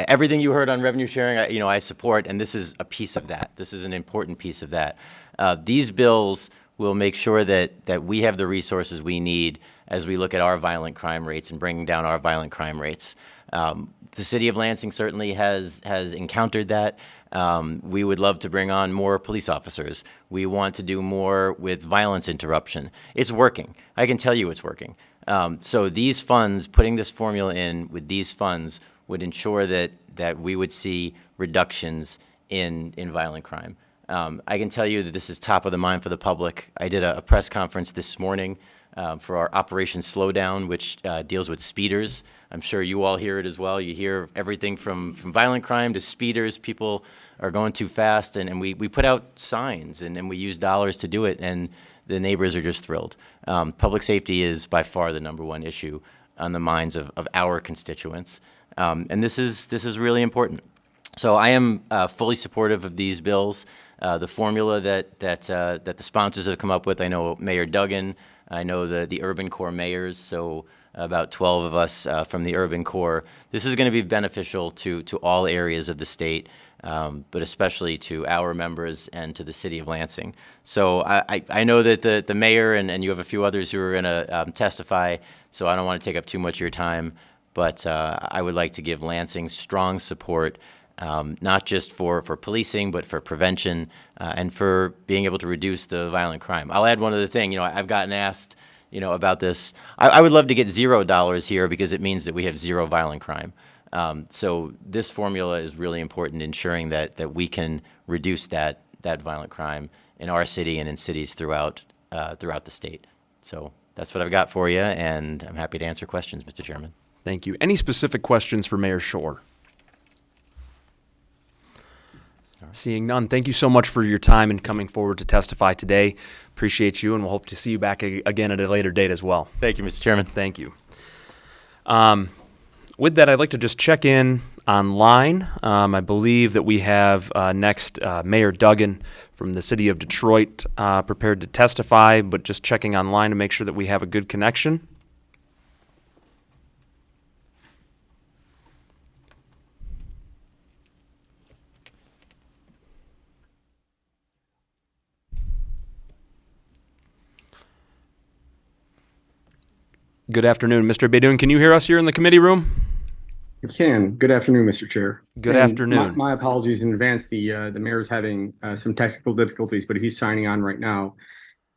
Everything you heard on revenue sharing, I support, and this is a piece of that. This is an important piece of that. These bills will make sure that we have the resources we need as we look at our violent crime rates and bringing down our violent crime rates. The city of Lansing certainly has encountered that. We would love to bring on more police officers. We want to do more with violence interruption. It's working. I can tell you it's working. So these funds, putting this formula in with these funds, would ensure that we would see reductions in violent crime. I can tell you that this is top of the mind for the public. I did a press conference this morning for our Operation Slowdown, which deals with speeders. I'm sure you all hear it as well. You hear everything from violent crime to speeders. People are going too fast, and we put out signs, and we use dollars to do it, and the neighbors are just thrilled. Public safety is by far the #1 issue on the minds of our constituents. And this is really important. So I am fully supportive of these bills. The formula that the sponsors have come up with, I know Mayor Duggan, I know the Urban Core mayors, so about 12 of us from the Urban Core. This is going to be beneficial to all areas of the state, but especially to our members and to the city of Lansing. So I know that the mayor and you have a few others who are going to testify, so I don't want to take up too much of your time. But I would like to give Lansing strong support, not just for policing, but for prevention and for being able to reduce the violent crime. I'll add one other thing. I've gotten asked, about this. I would love to get $0 here because it means that we have zero violent crime. So this formula is really important, ensuring that we can reduce that violent crime in our city and in cities throughout the state. So that's what I've got for you, and I'm happy to answer questions, Mr. Chairman. Thank you. Any specific questions for Mayor Shore? Seeing none, thank you so much for your time and coming forward to testify today. Appreciate you, and we'll hope to see you back again at a later date as well. Thank you, Mr. Chairman. Thank you. With that, I'd like to just check in online. I believe that we have next Mayor Duggan from the city of Detroit prepared to testify, but just checking online to make sure that we have a good connection. Good afternoon, Mr. Beydoun. Can you hear us here in the committee room? I can. Good afternoon, Mr. Chair. Good afternoon. My apologies in advance. The mayor's having some technical difficulties, but he's signing on right now.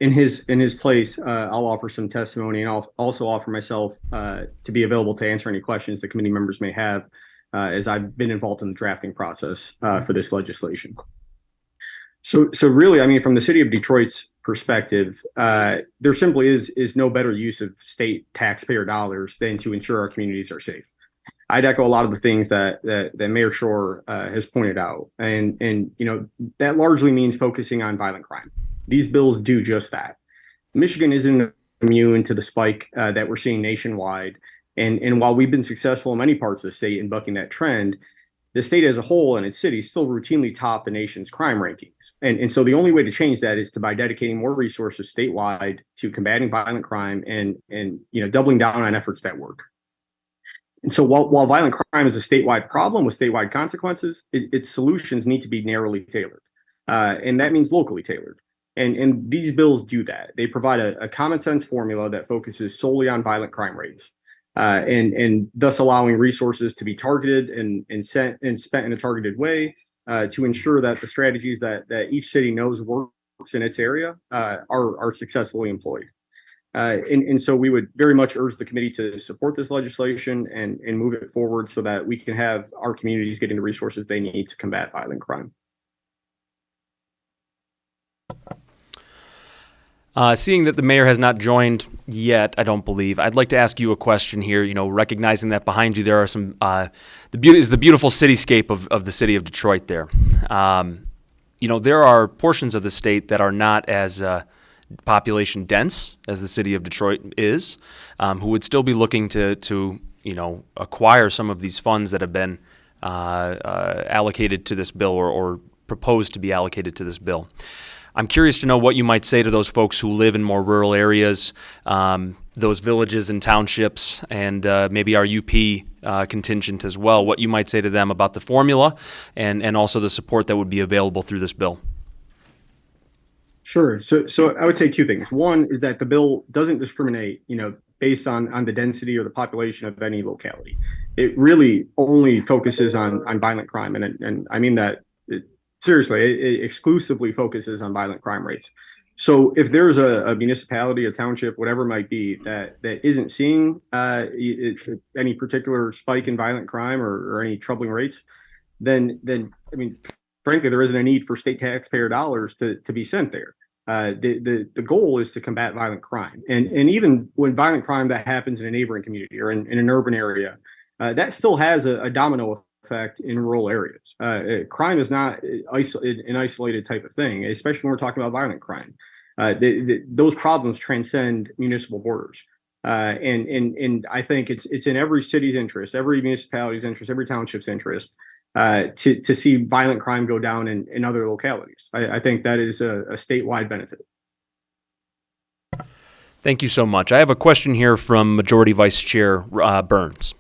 In his place, I'll offer some testimony, and I'll also offer myself to be available to answer any questions that committee members may have, as I've been involved in the drafting process for this legislation. So really, I mean, from the city of Detroit's perspective, there simply is no better use of state taxpayer dollars than to ensure our communities are safe. I'd echo a lot of the things that Mayor Shore has pointed out, and that largely means focusing on violent crime. These bills do just that. Michigan isn't immune to the spike that we're seeing nationwide, and while we've been successful in many parts of the state in bucking that trend, the state as a whole and its cities still routinely top the nation's crime rankings. And so the only way to change that is by dedicating more resources statewide to combating violent crime and doubling down on efforts that work. And so while violent crime is a statewide problem with statewide consequences, its solutions need to be narrowly tailored. And that means locally tailored. And these bills do that. They provide a common sense formula that focuses solely on violent crime rates. And thus allowing resources to be targeted and spent in a targeted way to ensure that the strategies that each city knows works in its area are successfully employed. And so we would very much urge the committee to support this legislation and move it forward so that we can have our communities getting the resources they need to combat violent crime. Seeing that the mayor has not joined yet, I don't believe, I'd like to ask you a question here, recognizing that behind you there are some, the beautiful cityscape of the city of Detroit there. There are portions of the state that are not as population dense as the city of Detroit is, who would still be looking to acquire some of these funds that have been allocated to this bill or proposed to be allocated to this bill. I'm curious to know what you might say to those folks who live in more rural areas, those villages and townships, and maybe our UP contingent as well, what you might say to them about the formula and also the support that would be available through this bill. Sure. So I would say two things. One is that the bill doesn't discriminate, based on the density or the population of any locality. It really only focuses on violent crime, and I mean that seriously. It exclusively focuses on violent crime rates. So if there's a municipality, a township, whatever it might be, that isn't seeing any particular spike in violent crime or any troubling rates, then I mean, frankly, there isn't a need for state taxpayer dollars to be sent there. The goal is to combat violent crime, and even when violent crime that happens in a neighboring community or in an urban area, that still has a domino effect in rural areas. Crime is not an isolated type of thing, especially when we're talking about violent crime. Those problems transcend municipal borders. And I think it's in every city's interest, every municipality's interest, every township's interest to see violent crime go down in other localities. I think that is a statewide benefit. Thank you so much. I have a question here from Majority Vice Chair Burns.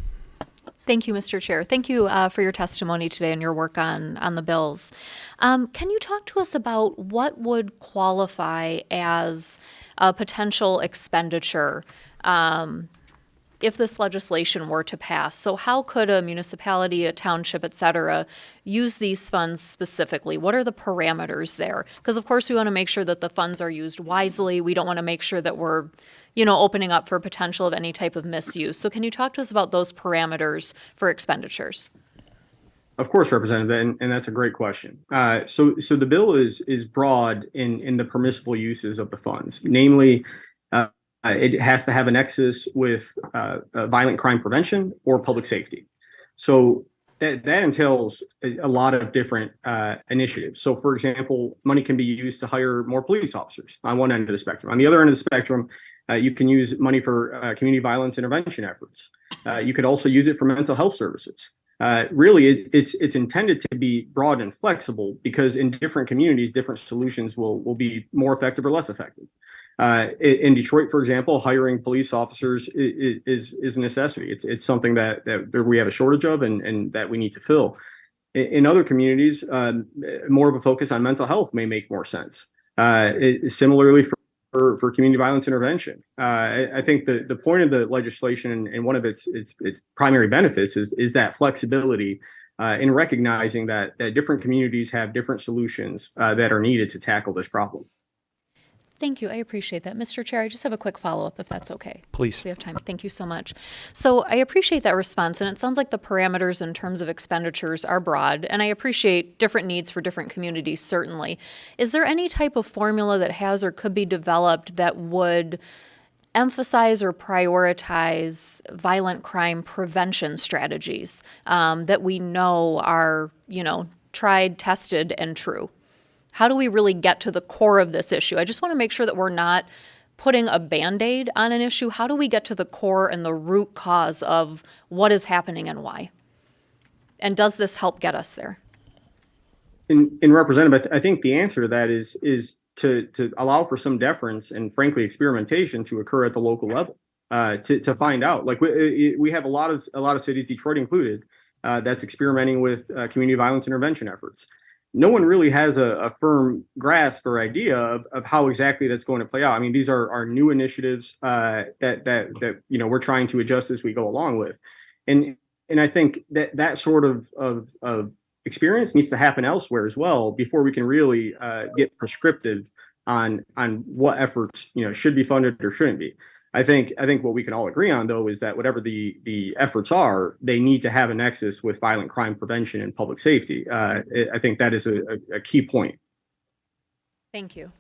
Thank you, Mr. Chair. Thank you for your testimony today and your work on the bills. Can you talk to us about what would qualify as a potential expenditure if this legislation were to pass? So how could a municipality, a township, et cetera, use these funds specifically? What are the parameters there? Because, of course, we want to make sure that the funds are used wisely. We don't want to make sure that we're opening up for potential of any type of misuse. So can you talk to us about those parameters for expenditures? Of course, Representative, and that's a great question. So the bill is broad in the permissible uses of the funds. Namely, it has to have a nexus with violent crime prevention or public safety. So that entails a lot of different initiatives. So, for example, money can be used to hire more police officers on one end of the spectrum. On the other end of the spectrum, you can use money for community violence intervention efforts. You could also use it for mental health services. Really, it's intended to be broad and flexible because in different communities, different solutions will be more effective or less effective. In Detroit, for example, hiring police officers is a necessity. It's something that we have a shortage of and that we need to fill. In other communities, more of a focus on mental health may make more sense. Similarly, for community violence intervention, I think the point of the legislation and one of its primary benefits is that flexibility in recognizing that different communities have different solutions that are needed to tackle this problem. Thank you. I appreciate that. Mr. Chair, I just have a quick follow-up, if that's okay. Please. We have time. Thank you so much. So I appreciate that response, and it sounds like the parameters in terms of expenditures are broad, and I appreciate different needs for different communities, certainly. Is there any type of formula that has or could be developed that would emphasize or prioritize violent crime prevention strategies that we know are, tried, tested, and true? How do we really get to the core of this issue? I just want to make sure that we're not putting a Band-Aid on an issue. How do we get to the core and the root cause of what is happening and why? And does this help get us there? In Representative, I think the answer to that is to allow for some deference and, frankly, experimentation to occur at the local level to find out. Like we have a lot of cities, Detroit included, that's experimenting with community violence intervention efforts. No one really has a firm grasp or idea of how exactly that's going to play out. I mean, these are new initiatives that we're trying to adjust as we go along with, and I think that sort of experience needs to happen elsewhere as well before we can really get prescriptive on what efforts should be funded or shouldn't be. I think what we can all agree on, though, is that whatever the efforts are, they need to have a nexus with violent crime prevention and public safety. I think that is a key point. Thank you.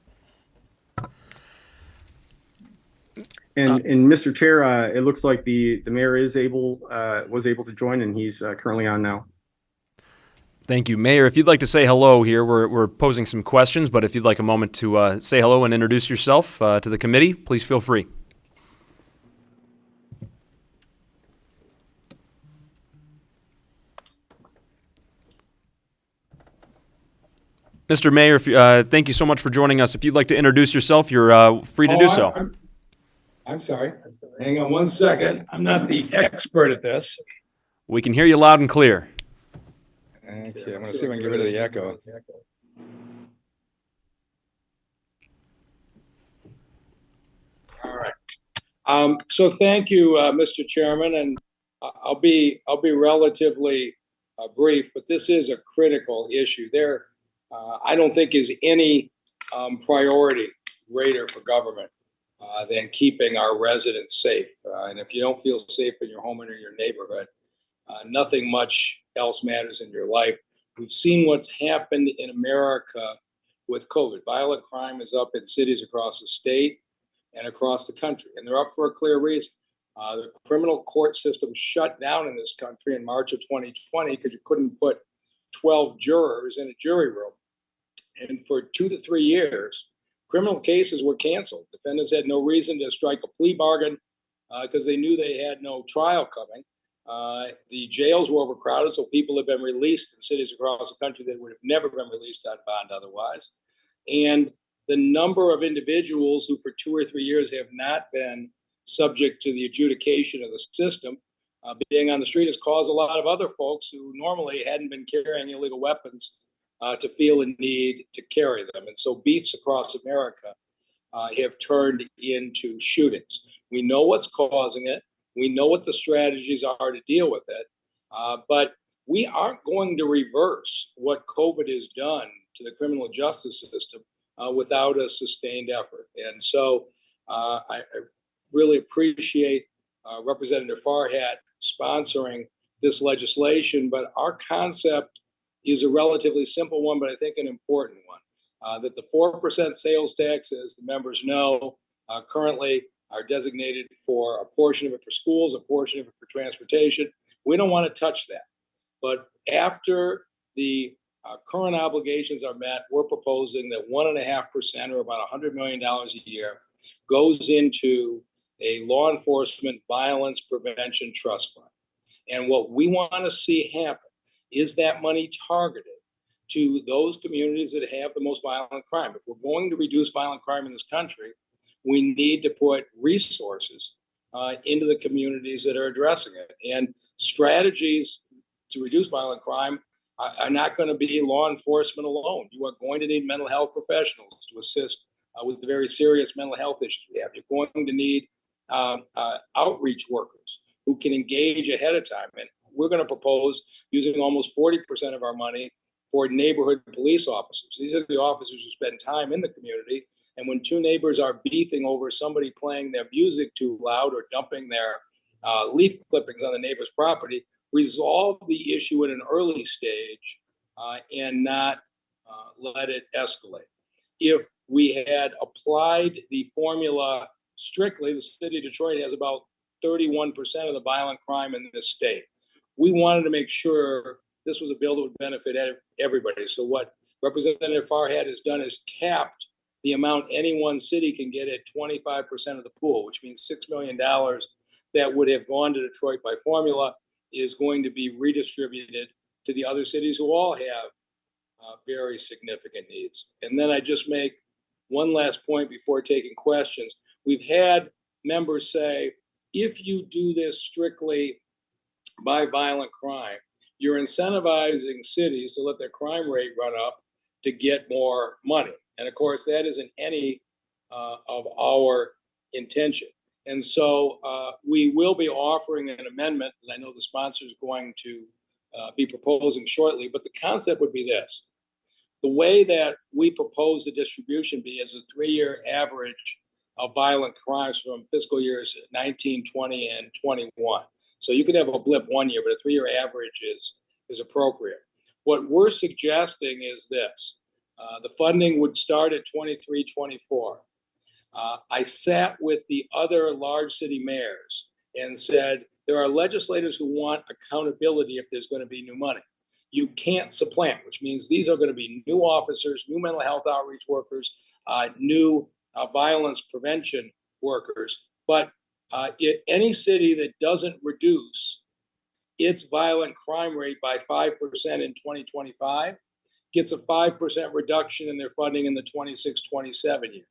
And Mr. Chair, it looks like the mayor was able to join, and he's currently on now. Thank you. Mayor, if you'd like to say hello here, we're posing some questions, but if you'd like a moment to say hello and introduce yourself to the committee, please feel free. Mr. Mayor, thank you so much for joining us. If you'd like to introduce yourself, you're free to do so. I'm sorry. Hang on one second. I'm not the expert at this. We can hear you loud and clear. Okay, I'm going to see if I can get rid of the echo. All right. So thank you, Mr. Chairman, and I'll be relatively brief, but this is a critical issue. There, I don't think is any priority greater for government than keeping our residents safe. And if you don't feel safe in your home and in your neighborhood, nothing much else matters in your life. We've seen what's happened in America with COVID. Violent crime is up in cities across the state and across the country, and they're up for a clear reason. The criminal court system shut down in this country in March of 2020 because you couldn't put 12 jurors in a jury room. And for 2 to 3 years, criminal cases were canceled. Defendants had no reason to strike a plea bargain because they knew they had no trial coming. The jails were overcrowded, so people have been released in cities across the country that would have never been released on bond otherwise. And the number of individuals who for 2 or 3 years have not been subject to the adjudication of the system being on the street has caused a lot of other folks who normally hadn't been carrying illegal weapons to feel a need to carry them. And so beefs across America have turned into shootings. We know what's causing it. We know what the strategies are to deal with it. But we aren't going to reverse what COVID has done to the criminal justice system without a sustained effort. And so I really appreciate Representative Farhat sponsoring this legislation, but our concept is a relatively simple one, but I think an important one. That the 4% sales tax, as the members know, currently are designated for a portion of it for schools, a portion of it for transportation. We don't want to touch that. But after the current obligations are met, we're proposing that 1.5%, or about $100 million a year, goes into a law enforcement violence prevention trust fund. And what we want to see happen is that money targeted to those communities that have the most violent crime. If we're going to reduce violent crime in this country, we need to put resources into the communities that are addressing it. And strategies to reduce violent crime are not going to be law enforcement alone. You are going to need mental health professionals to assist with the very serious mental health issues we have. You're going to need outreach workers who can engage ahead of time. And we're going to propose using almost 40% of our money for neighborhood police officers. These are the officers who spend time in the community. And when two neighbors are beefing over somebody playing their music too loud or dumping their leaf clippings on the neighbor's property, resolve the issue at an early stage and not let it escalate. If we had applied the formula strictly, the city of Detroit has about 31% of the violent crime in this state. We wanted to make sure this was a bill that would benefit everybody. So what Representative Farhat has done is capped the amount any one city can get at 25% of the pool, which means $6 million that would have gone to Detroit by formula is going to be redistributed to the other cities who all have very significant needs. And then I just make one last point before taking questions. We've had members say, if you do this strictly by violent crime, you're incentivizing cities to let their crime rate run up to get more money. And of course, that isn't any of our intention. And so we will be offering an amendment that I know the sponsor is going to be proposing shortly. But the concept would be this. The way that we propose the distribution be is a 3-year average of violent crimes from fiscal years 19, 20, and 21. So you could have a blip one year, but a 3-year average is appropriate. What we're suggesting is this. The funding would start at 23, 24. I sat with the other large city mayors and said, there are legislators who want accountability if there's going to be new money. You can't supplant, which means these are going to be new officers, new mental health outreach workers, new violence prevention workers. But any city that doesn't reduce its violent crime rate by 5% in 2025 gets a 5% reduction in their funding in the 26-27 year.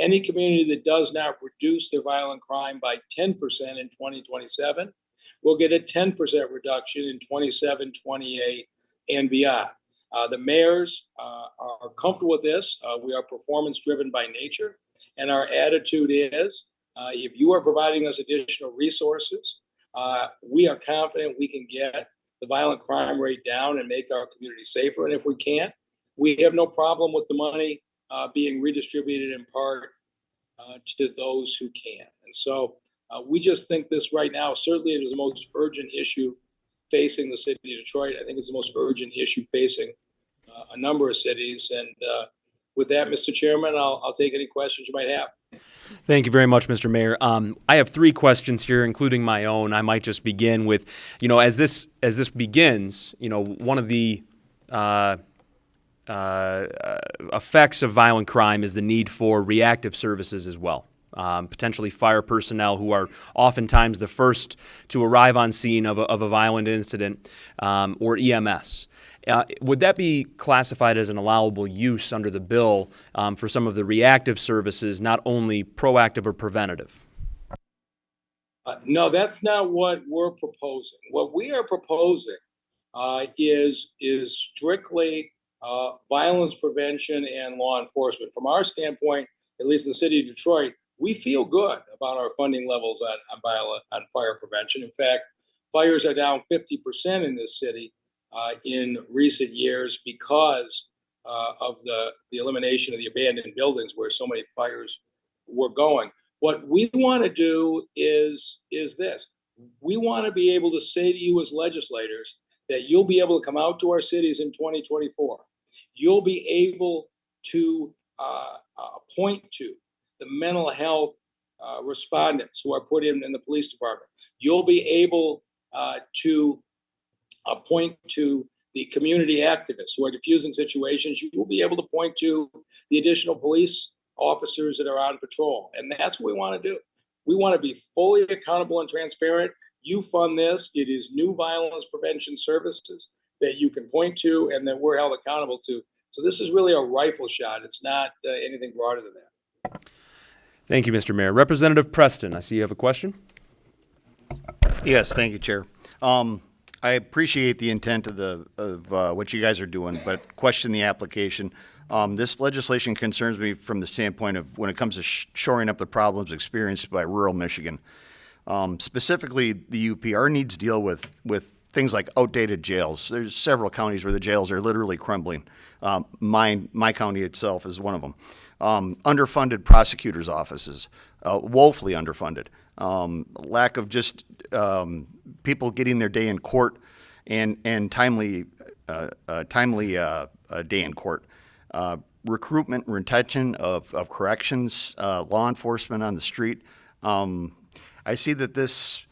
Any community that does not reduce their violent crime by 10% in 2027 will get a 10% reduction in 27, 28, and beyond. The mayors are comfortable with this. We are performance driven by nature. And our attitude is, if you are providing us additional resources, we are confident we can get the violent crime rate down and make our community safer. And if we can't, we have no problem with the money being redistributed in part to those who can. And so we just think this right now, certainly it is the most urgent issue facing the city of Detroit. I think it's the most urgent issue facing a number of cities. And with that, Mr. Chairman, I'll take any questions you might have. Thank you very much, Mr. Mayor. I have 3 questions here, including my own. I might just begin with, as this begins, one of the effects of violent crime is the need for reactive services as well. Potentially fire personnel who are oftentimes the first to arrive on scene of a violent incident, or EMS. Would that be classified as an allowable use under the bill for some of the reactive services, not only proactive or preventative? No, that's not what we're proposing. What we are proposing is strictly violence prevention and law enforcement. From our standpoint, at least in the city of Detroit, we feel good about our funding levels on fire prevention. In fact, fires are down 50% in this city in recent years because of the elimination of the abandoned buildings where so many fires were going. What we want to do is this. We want to be able to say to you as legislators that you'll be able to come out to our cities in 2024. You'll be able to point to the mental health respondents who are put in the police department. You'll be able to point to the community activists who are diffusing situations. You will be able to point to the additional police officers that are on patrol. And that's what we want to do. We want to be fully accountable and transparent. You fund this. It is new violence prevention services that you can point to and that we're held accountable to. So this is really a rifle shot. It's not anything broader than that. Thank you, Mr. Mayor. Representative Preston, I see you have a question. Yes, thank you, Chair. I appreciate the intent of what you guys are doing, but question the application. This legislation concerns me from the standpoint of when it comes to shoring up the problems experienced by rural Michigan. Specifically, the UP, our needs deal with things like outdated jails. There's several counties where the jails are literally crumbling. My county itself is one of them. Underfunded prosecutors' offices, woefully underfunded. Lack of just people getting their day in court and timely day in court. Recruitment and retention of corrections, law enforcement on the street. I see that this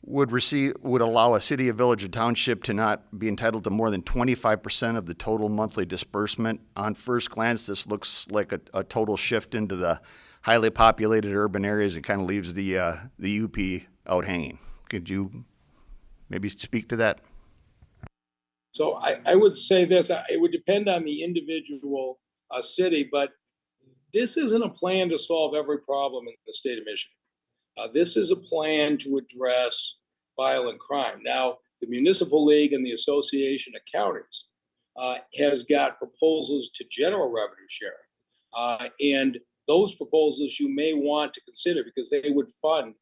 would allow a city, a village, a township to not be entitled to more than 25% of the total monthly disbursement. On first glance, this looks like a total shift into the highly populated urban areas and kind of leaves the UP out hanging. Could you maybe speak to that? So I would say this, it would depend on the individual city, but this isn't a plan to solve every problem in the state of Michigan. This is a plan to address violent crime. Now, the Municipal League and the Association of Counties has got proposals to general revenue sharing. And those proposals you may want to consider because they would fund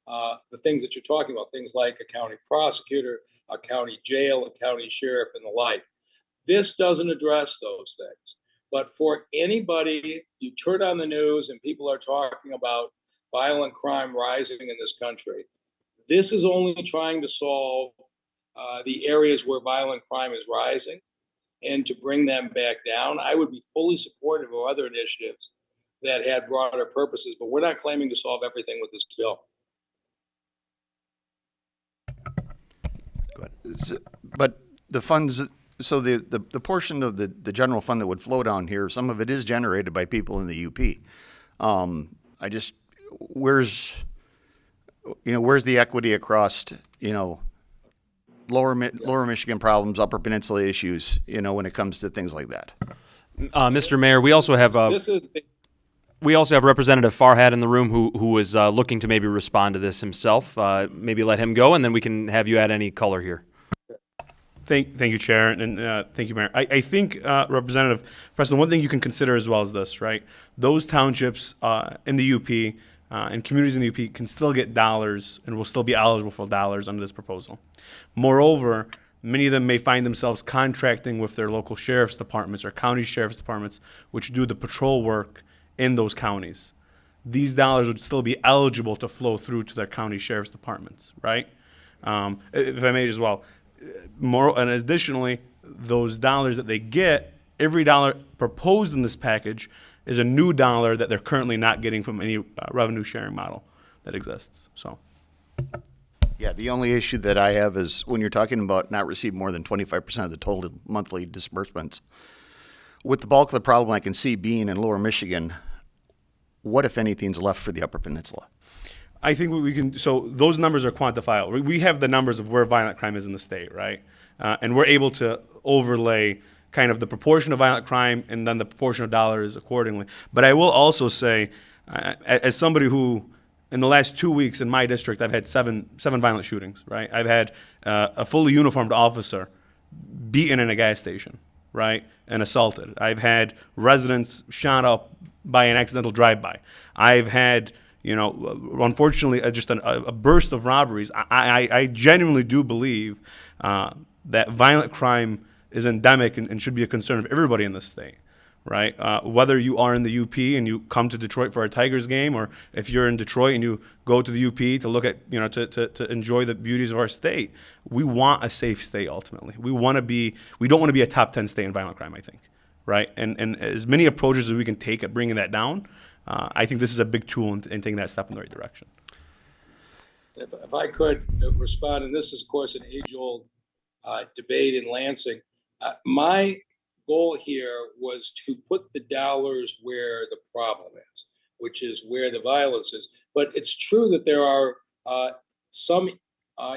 the things that you're talking about, things like a county prosecutor, a county jail, a county sheriff, and the like. This doesn't address those things. But for anybody, you turn on the news and people are talking about violent crime rising in this country. This is only trying to solve the areas where violent crime is rising and to bring them back down. I would be fully supportive of other initiatives that had broader purposes, but we're not claiming to solve everything with this bill. But the funds, so the portion of the general fund that would flow down here, some of it is generated by people in the UP. Where's the equity across, lower Michigan problems, upper peninsula issues, when it comes to things like that? Mr. Mayor, we also have Representative Farhat in the room who is looking to maybe respond to this himself. Maybe let him go, and then we can have you add any color here. Thank you, Chair, and thank you, Mayor. I think, Representative Preston, one thing you can consider as well as this, right? Those townships in the UP and communities in the UP can still get dollars and will still be eligible for dollars under this proposal. Moreover, many of them may find themselves contracting with their local sheriff's departments or county sheriff's departments, which do the patrol work in those counties. These dollars would still be eligible to flow through to their county sheriff's departments, right? If I may as well. And additionally, those dollars that they get, every dollar proposed in this package is a new dollar that they're currently not getting from any revenue sharing model that exists. So, yeah, the only issue that I have is when you're talking about not receiving more than 25% of the total monthly disbursements. With the bulk of the problem I can see being in Lower Michigan, what, if anything's left for the Upper Peninsula? I think we can, so those numbers are quantifiable. We have the numbers of where violent crime is in the state, right? And we're able to overlay kind of the proportion of violent crime and then the proportion of dollars accordingly. But I will also say, as somebody who, in the last 2 weeks in my district, I've had seven violent shootings, right? I've had a fully uniformed officer beaten in a gas station, right, and assaulted. I've had residents shot up by an accidental drive-by. I've had, unfortunately, just a burst of robberies. I genuinely do believe that violent crime is endemic and should be a concern of everybody in this state, right? Whether you are in the UP and you come to Detroit for a Tigers game, or if you're in Detroit and you go to the UP to look at, to enjoy the beauties of our state, we want a safe state ultimately. We don't want to be a top 10 state in violent crime, I think, right? And as many approaches as we can take at bringing that down, I think this is a big tool in taking that step in the right direction. If I could respond, and this is, of course, an age-old debate in Lansing. My goal here was to put the dollars where the problem is, which is where the violence is. But it's true that there are some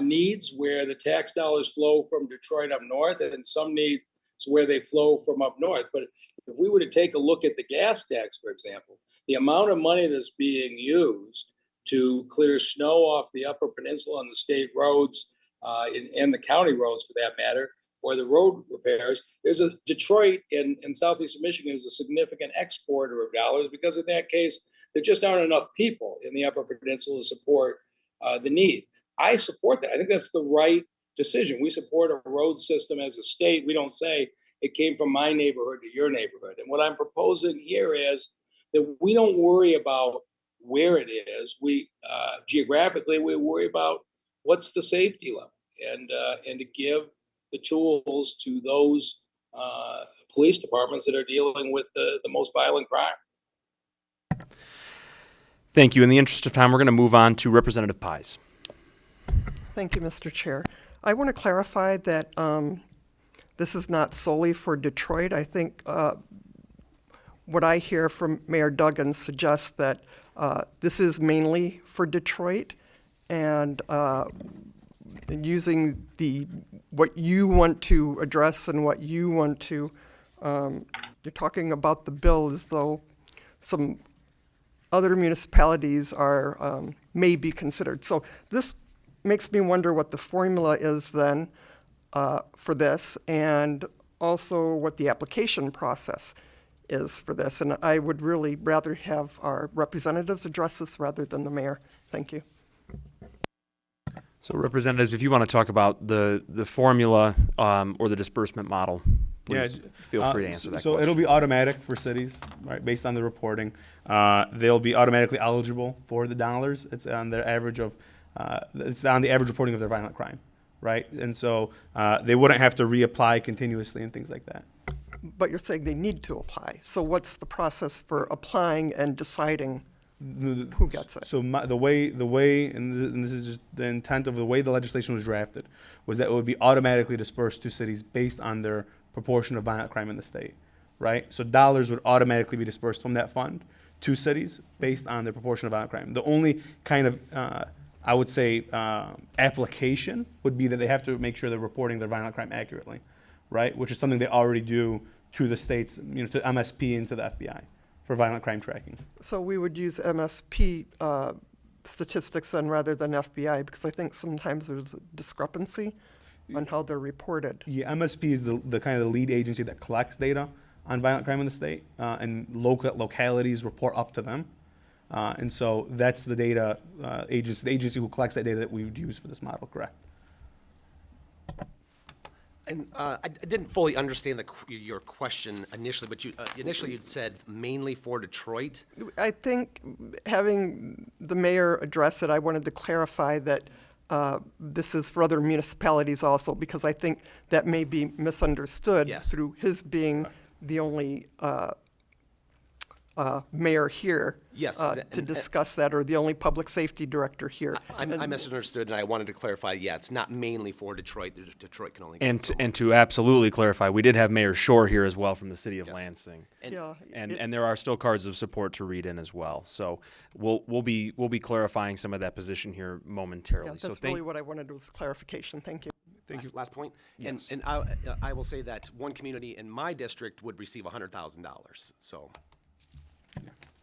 needs where the tax dollars flow from Detroit up north, and some needs where they flow from up north. But if we were to take a look at the gas tax, for example, the amount of money that's being used to clear snow off the Upper Peninsula and the state roads and the county roads, for that matter, or the road repairs, Detroit and southeastern Michigan is a significant exporter of dollars, because in that case, there just aren't enough people in the Upper Peninsula to support the need. I support that. I think that's the right decision. We support a road system as a state. We don't say it came from my neighborhood to your neighborhood. And what I'm proposing here is that we don't worry about where it is. We geographically, we worry about what's the safety level, and to give the tools to those police departments that are dealing with the most violent crime. Thank you. In the interest of time, we're going to move on to Representative Pies. Thank you, Mr. Chair. I want to clarify that this is not solely for Detroit. I think what I hear from Mayor Duggan suggests that this is mainly for Detroit, and using what you want to address and what you want to, you're talking about the bill as though some other municipalities are may be considered. So this makes me wonder what the formula is then for this, and also what the application process is for this. And I would really rather have our representatives address this rather than the mayor. Thank you. So representatives, if you want to talk about the formula or the disbursement model, please feel free to answer that So question. it'll be automatic for cities, right, based on the reporting. They'll be automatically eligible for the dollars. It's on their average of, it's on the average reporting of their violent crime, right? And so they wouldn't have to reapply continuously and things like that. But you're saying they need to apply. So what's the process for applying and deciding who gets it? So the way, and this is just the intent of the way the legislation was drafted, was that it would be automatically dispersed to cities based on their proportion of violent crime in the state, right? So dollars would automatically be dispersed from that fund to cities based on their proportion of violent crime. The only kind of, I would say, application would be that they have to make sure they're reporting their violent crime accurately, right? Which is something they already do to the states, to MSP and to the FBI for violent crime tracking. So we would use MSP statistics then rather than FBI, because I think sometimes there's a discrepancy on how they're reported. Yeah, MSP is the kind of the lead agency that collects data on violent crime in the state, and localities report up to them. And so that's the data agency, the agency who collects that data that we would use for this model, correct? And I didn't fully understand your question initially, but initially you'd said mainly for Detroit. I think having the mayor address it, I wanted to clarify that this is for other municipalities also, because I think that may be misunderstood through his being the only mayor here to discuss that, or the only public safety director here. I misunderstood, and I wanted to clarify, it's not mainly for Detroit. Detroit can only get And to absolutely clarify, we did have Mayor Shore here as well from the city of Lansing, and there are still cards of support to read in as well. So we'll be clarifying some of that position here momentarily. Yeah, that's really what I wanted was clarification. Thank you. Last point. Yes. And I will say that one community in my district would receive $100,000. So.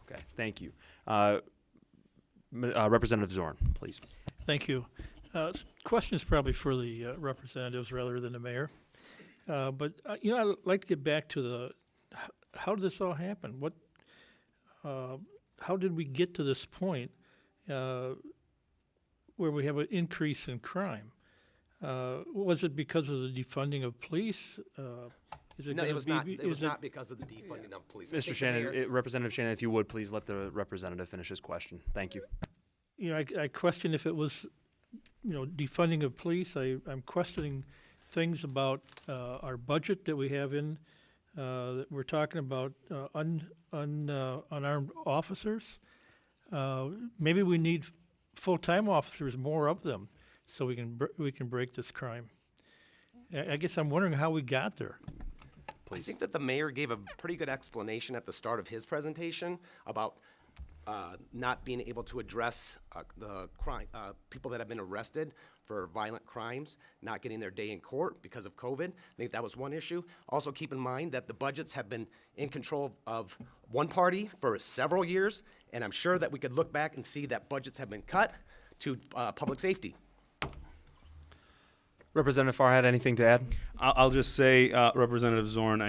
Okay, thank you. Representative Zorn, please. Thank you. Question is probably for the representatives rather than the mayor. But I'd like to get back to how did this all happen? How did we get to this point where we have an increase in crime? Was it because of the defunding of police? No, it was not. It was not because of the defunding of police. Mr. Shannon, Representative Shannon, if you would, please let the representative finish his question. Thank you. I question if it was, defunding of police. I'm questioning things about our budget that we have in. That we're talking about unarmed officers. Maybe we need full-time officers, more of them, so we can break this crime. I guess I'm wondering how we got there. I think that the mayor gave a pretty good explanation at the start of his presentation about not being able to address the crime, people that have been arrested for violent crimes, not getting their day in court because of COVID. I think that was one issue. Also keep in mind that the budgets have been in control of one party for several years, and I'm sure that we could look back and see that budgets have been cut to public safety. Representative Farhad, anything to add? I'll just say, Representative Zorn,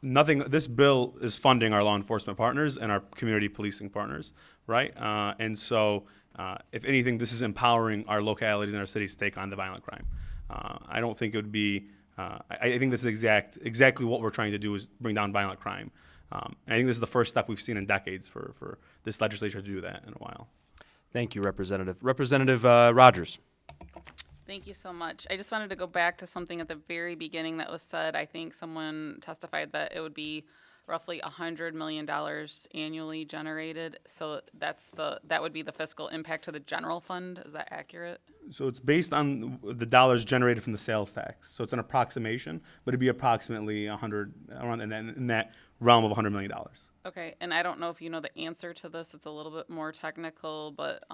nothing. This bill is funding our law enforcement partners and our community policing partners, right? And so, if anything, this is empowering our localities and our cities to take on the violent crime. I don't think it would be. I think this is exactly what we're trying to do is bring down violent crime. And I think this is the first step we've seen in decades for this legislature to do that in a while. Thank you, Representative. Representative Rogers. Thank you so much. I just wanted to go back to something at the very beginning that was said. I think someone testified that it would be roughly $100 million annually generated. So that would be the fiscal impact to the general fund. Is that accurate? So it's based on the dollars generated from the sales tax. So it's an approximation, but it'd be approximately 100 around in that realm of $100 million. Okay, and I don't know if you know the answer to this. It's a little bit more technical, but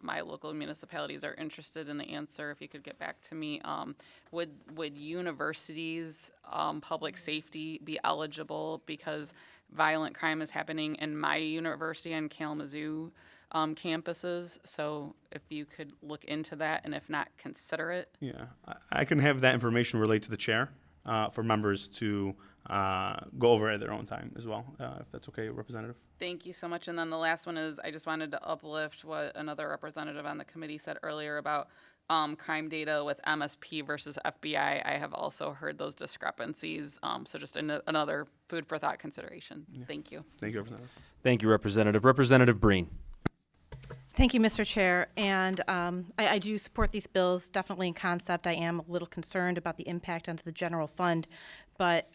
my local municipalities are interested in the answer. If you could get back to me, would universities' public safety be eligible because violent crime is happening in my university and Kalamazoo campuses? So if you could look into that, and if not, consider it. Yeah, I can have that information relate to the chair for members to go over at their own time as well, if that's okay, Representative. Thank you so much. And then the last one is I just wanted to uplift what another representative on the committee said earlier about crime data with MSP versus FBI. I have also heard those discrepancies. So just another food for thought consideration. Thank you. Thank you, Representative. Thank you, Representative. Representative Breen. Thank you, Mr. Chair. And I do support these bills, definitely in concept. I am a little concerned about the impact onto the general fund. But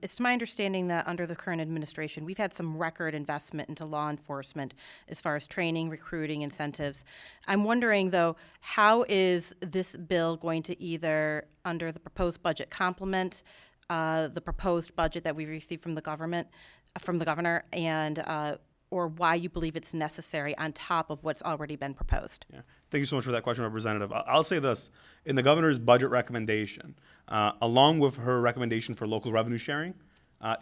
it's my understanding that under the current administration, we've had some record investment into law enforcement as far as training, recruiting, incentives. I'm wondering, though, how is this bill going to either, under the proposed budget, complement the proposed budget that we received from the governor, and or why you believe it's necessary on top of what's already been proposed? Yeah. Thank you so much for that question, Representative. I'll say this. In the governor's budget recommendation, along with her recommendation for local revenue sharing,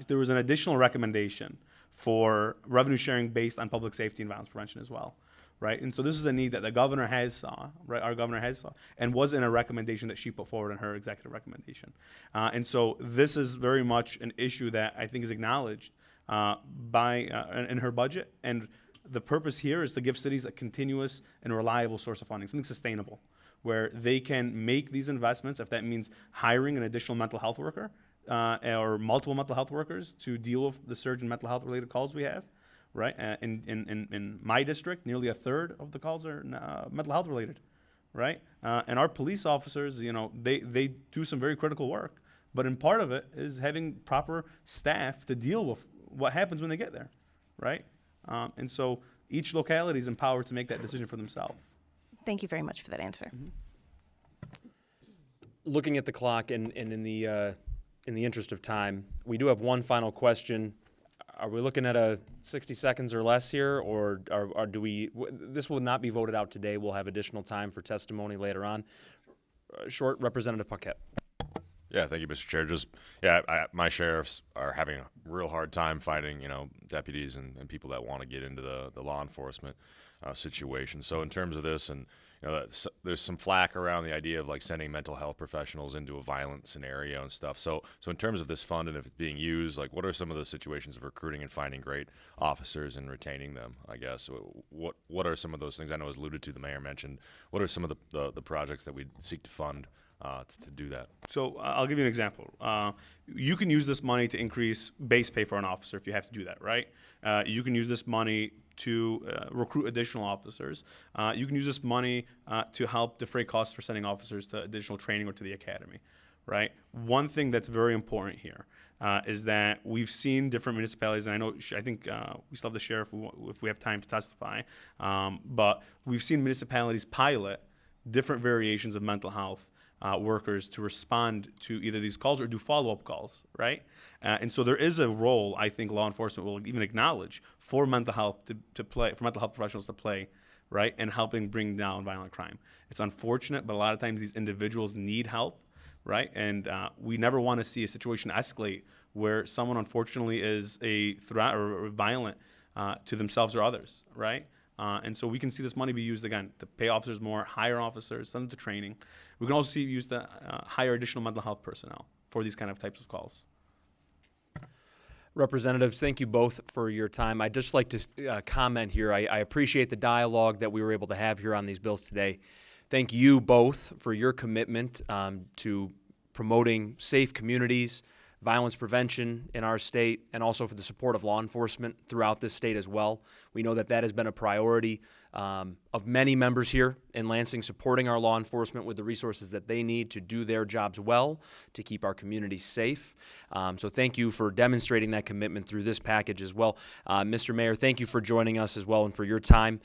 there was an additional recommendation for revenue sharing based on public safety and violence prevention as well, right? And so this is a need that the governor has saw, right? Our governor has saw, and was in a recommendation that she put forward in her executive recommendation. And so this is very much an issue that I think is acknowledged in her budget, and the purpose here is to give cities a continuous and reliable source of funding, something sustainable, where they can make these investments, if that means hiring an additional mental health worker or multiple mental health workers to deal with the surge in mental health related calls we have, right? In my district, nearly a third of the calls are mental health related, right? And our police officers, they do some very critical work, but in part of it is having proper staff to deal with what happens when they get there, right? And so each locality is empowered to make that decision for themselves. Thank you very much for that answer. Looking at the clock and in the interest of time, we do have one final question. Are we looking at a 60 seconds or less here, or do we? This will not be voted out today. We'll have additional time for testimony later on. Short, Representative Paquette. Yeah, thank you, Mr. Chair. My sheriffs are having a real hard time finding, deputies and people that want to get into the law enforcement situation. So in terms of this, and there's some flack around the idea of like sending mental health professionals into a violent scenario and stuff. So in terms of this fund and if it's being used, like what are some of the situations of recruiting and finding great officers and retaining them? I guess what are some of those things? I know it was alluded to. The mayor mentioned. What are some of the projects that we seek to fund to do that? So I'll give you an example. You can use this money to increase base pay for an officer if you have to do that, right? You can use this money to recruit additional officers. You can use this money to help defray costs for sending officers to additional training or to the academy, right? One thing that's very important here is that we've seen different municipalities, and I think we still have the sheriff if we have time to testify, but we've seen municipalities pilot different variations of mental health workers to respond to either these calls or do follow-up calls, right? And so there is a role, I think law enforcement will even acknowledge, for mental health to play, for mental health professionals to play, right, and helping bring down violent crime. It's unfortunate, but a lot of times these individuals need help, right? And we never want to see a situation escalate where someone unfortunately is a threat or violent to themselves or others, right? And so we can see this money be used, again, to pay officers more, hire officers, send them to training. We can also see it used to hire additional mental health personnel for these kind of types of calls. Representatives, thank you both for your time. I'd just like to comment here. I appreciate the dialogue that we were able to have here on these bills today. Thank you both for your commitment to promoting safe communities, violence prevention in our state, and also for the support of law enforcement throughout this state as well. We know that that has been a priority of many members here in Lansing, supporting our law enforcement with the resources that they need to do their jobs well, to keep our communities safe. So thank you for demonstrating that commitment through this package as well. Mr. Mayor, thank you for joining us as well and for your time.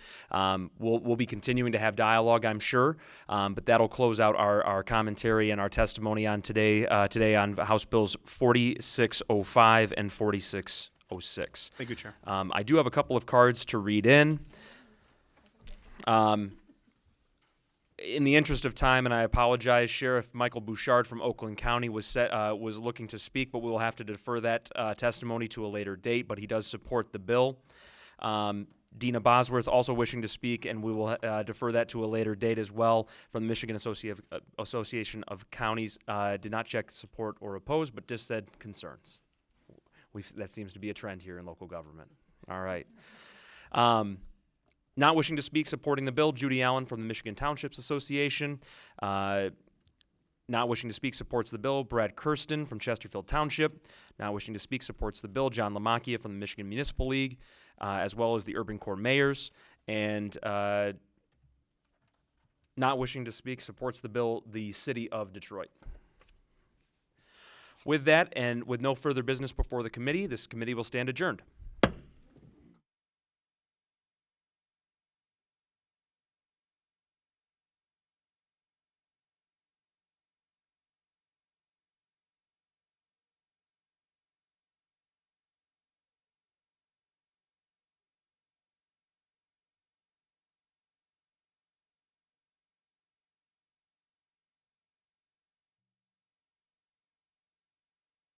We'll be continuing to have dialogue, I'm sure, but that'll close out our commentary and our testimony on today on House Bills 4605 and 4606. Thank you, Chair. I do have a couple of cards to read in. In the interest of time, and I apologize, Sheriff Michael Bouchard from Oakland County was looking to speak, but we will have to defer that testimony to a later date, but he does support the bill. Dina Bosworth also wishing to speak, and we will defer that to a later date as well, from the Michigan Association of Counties. Did not check support or oppose, but just said concerns. That seems to be a trend here in local government. All right. Not wishing to speak, supporting the bill, Judy Allen from the Michigan Townships Association. Not wishing to speak, supports the bill, Brad Kirsten from Chesterfield Township. Not wishing to speak, supports the bill, John Lamacchia from the Michigan Municipal League, as well as the Urban Core Mayors. And not wishing to speak, supports the bill, the City of Detroit. With that, and with no further business before the committee, this committee will stand adjourned.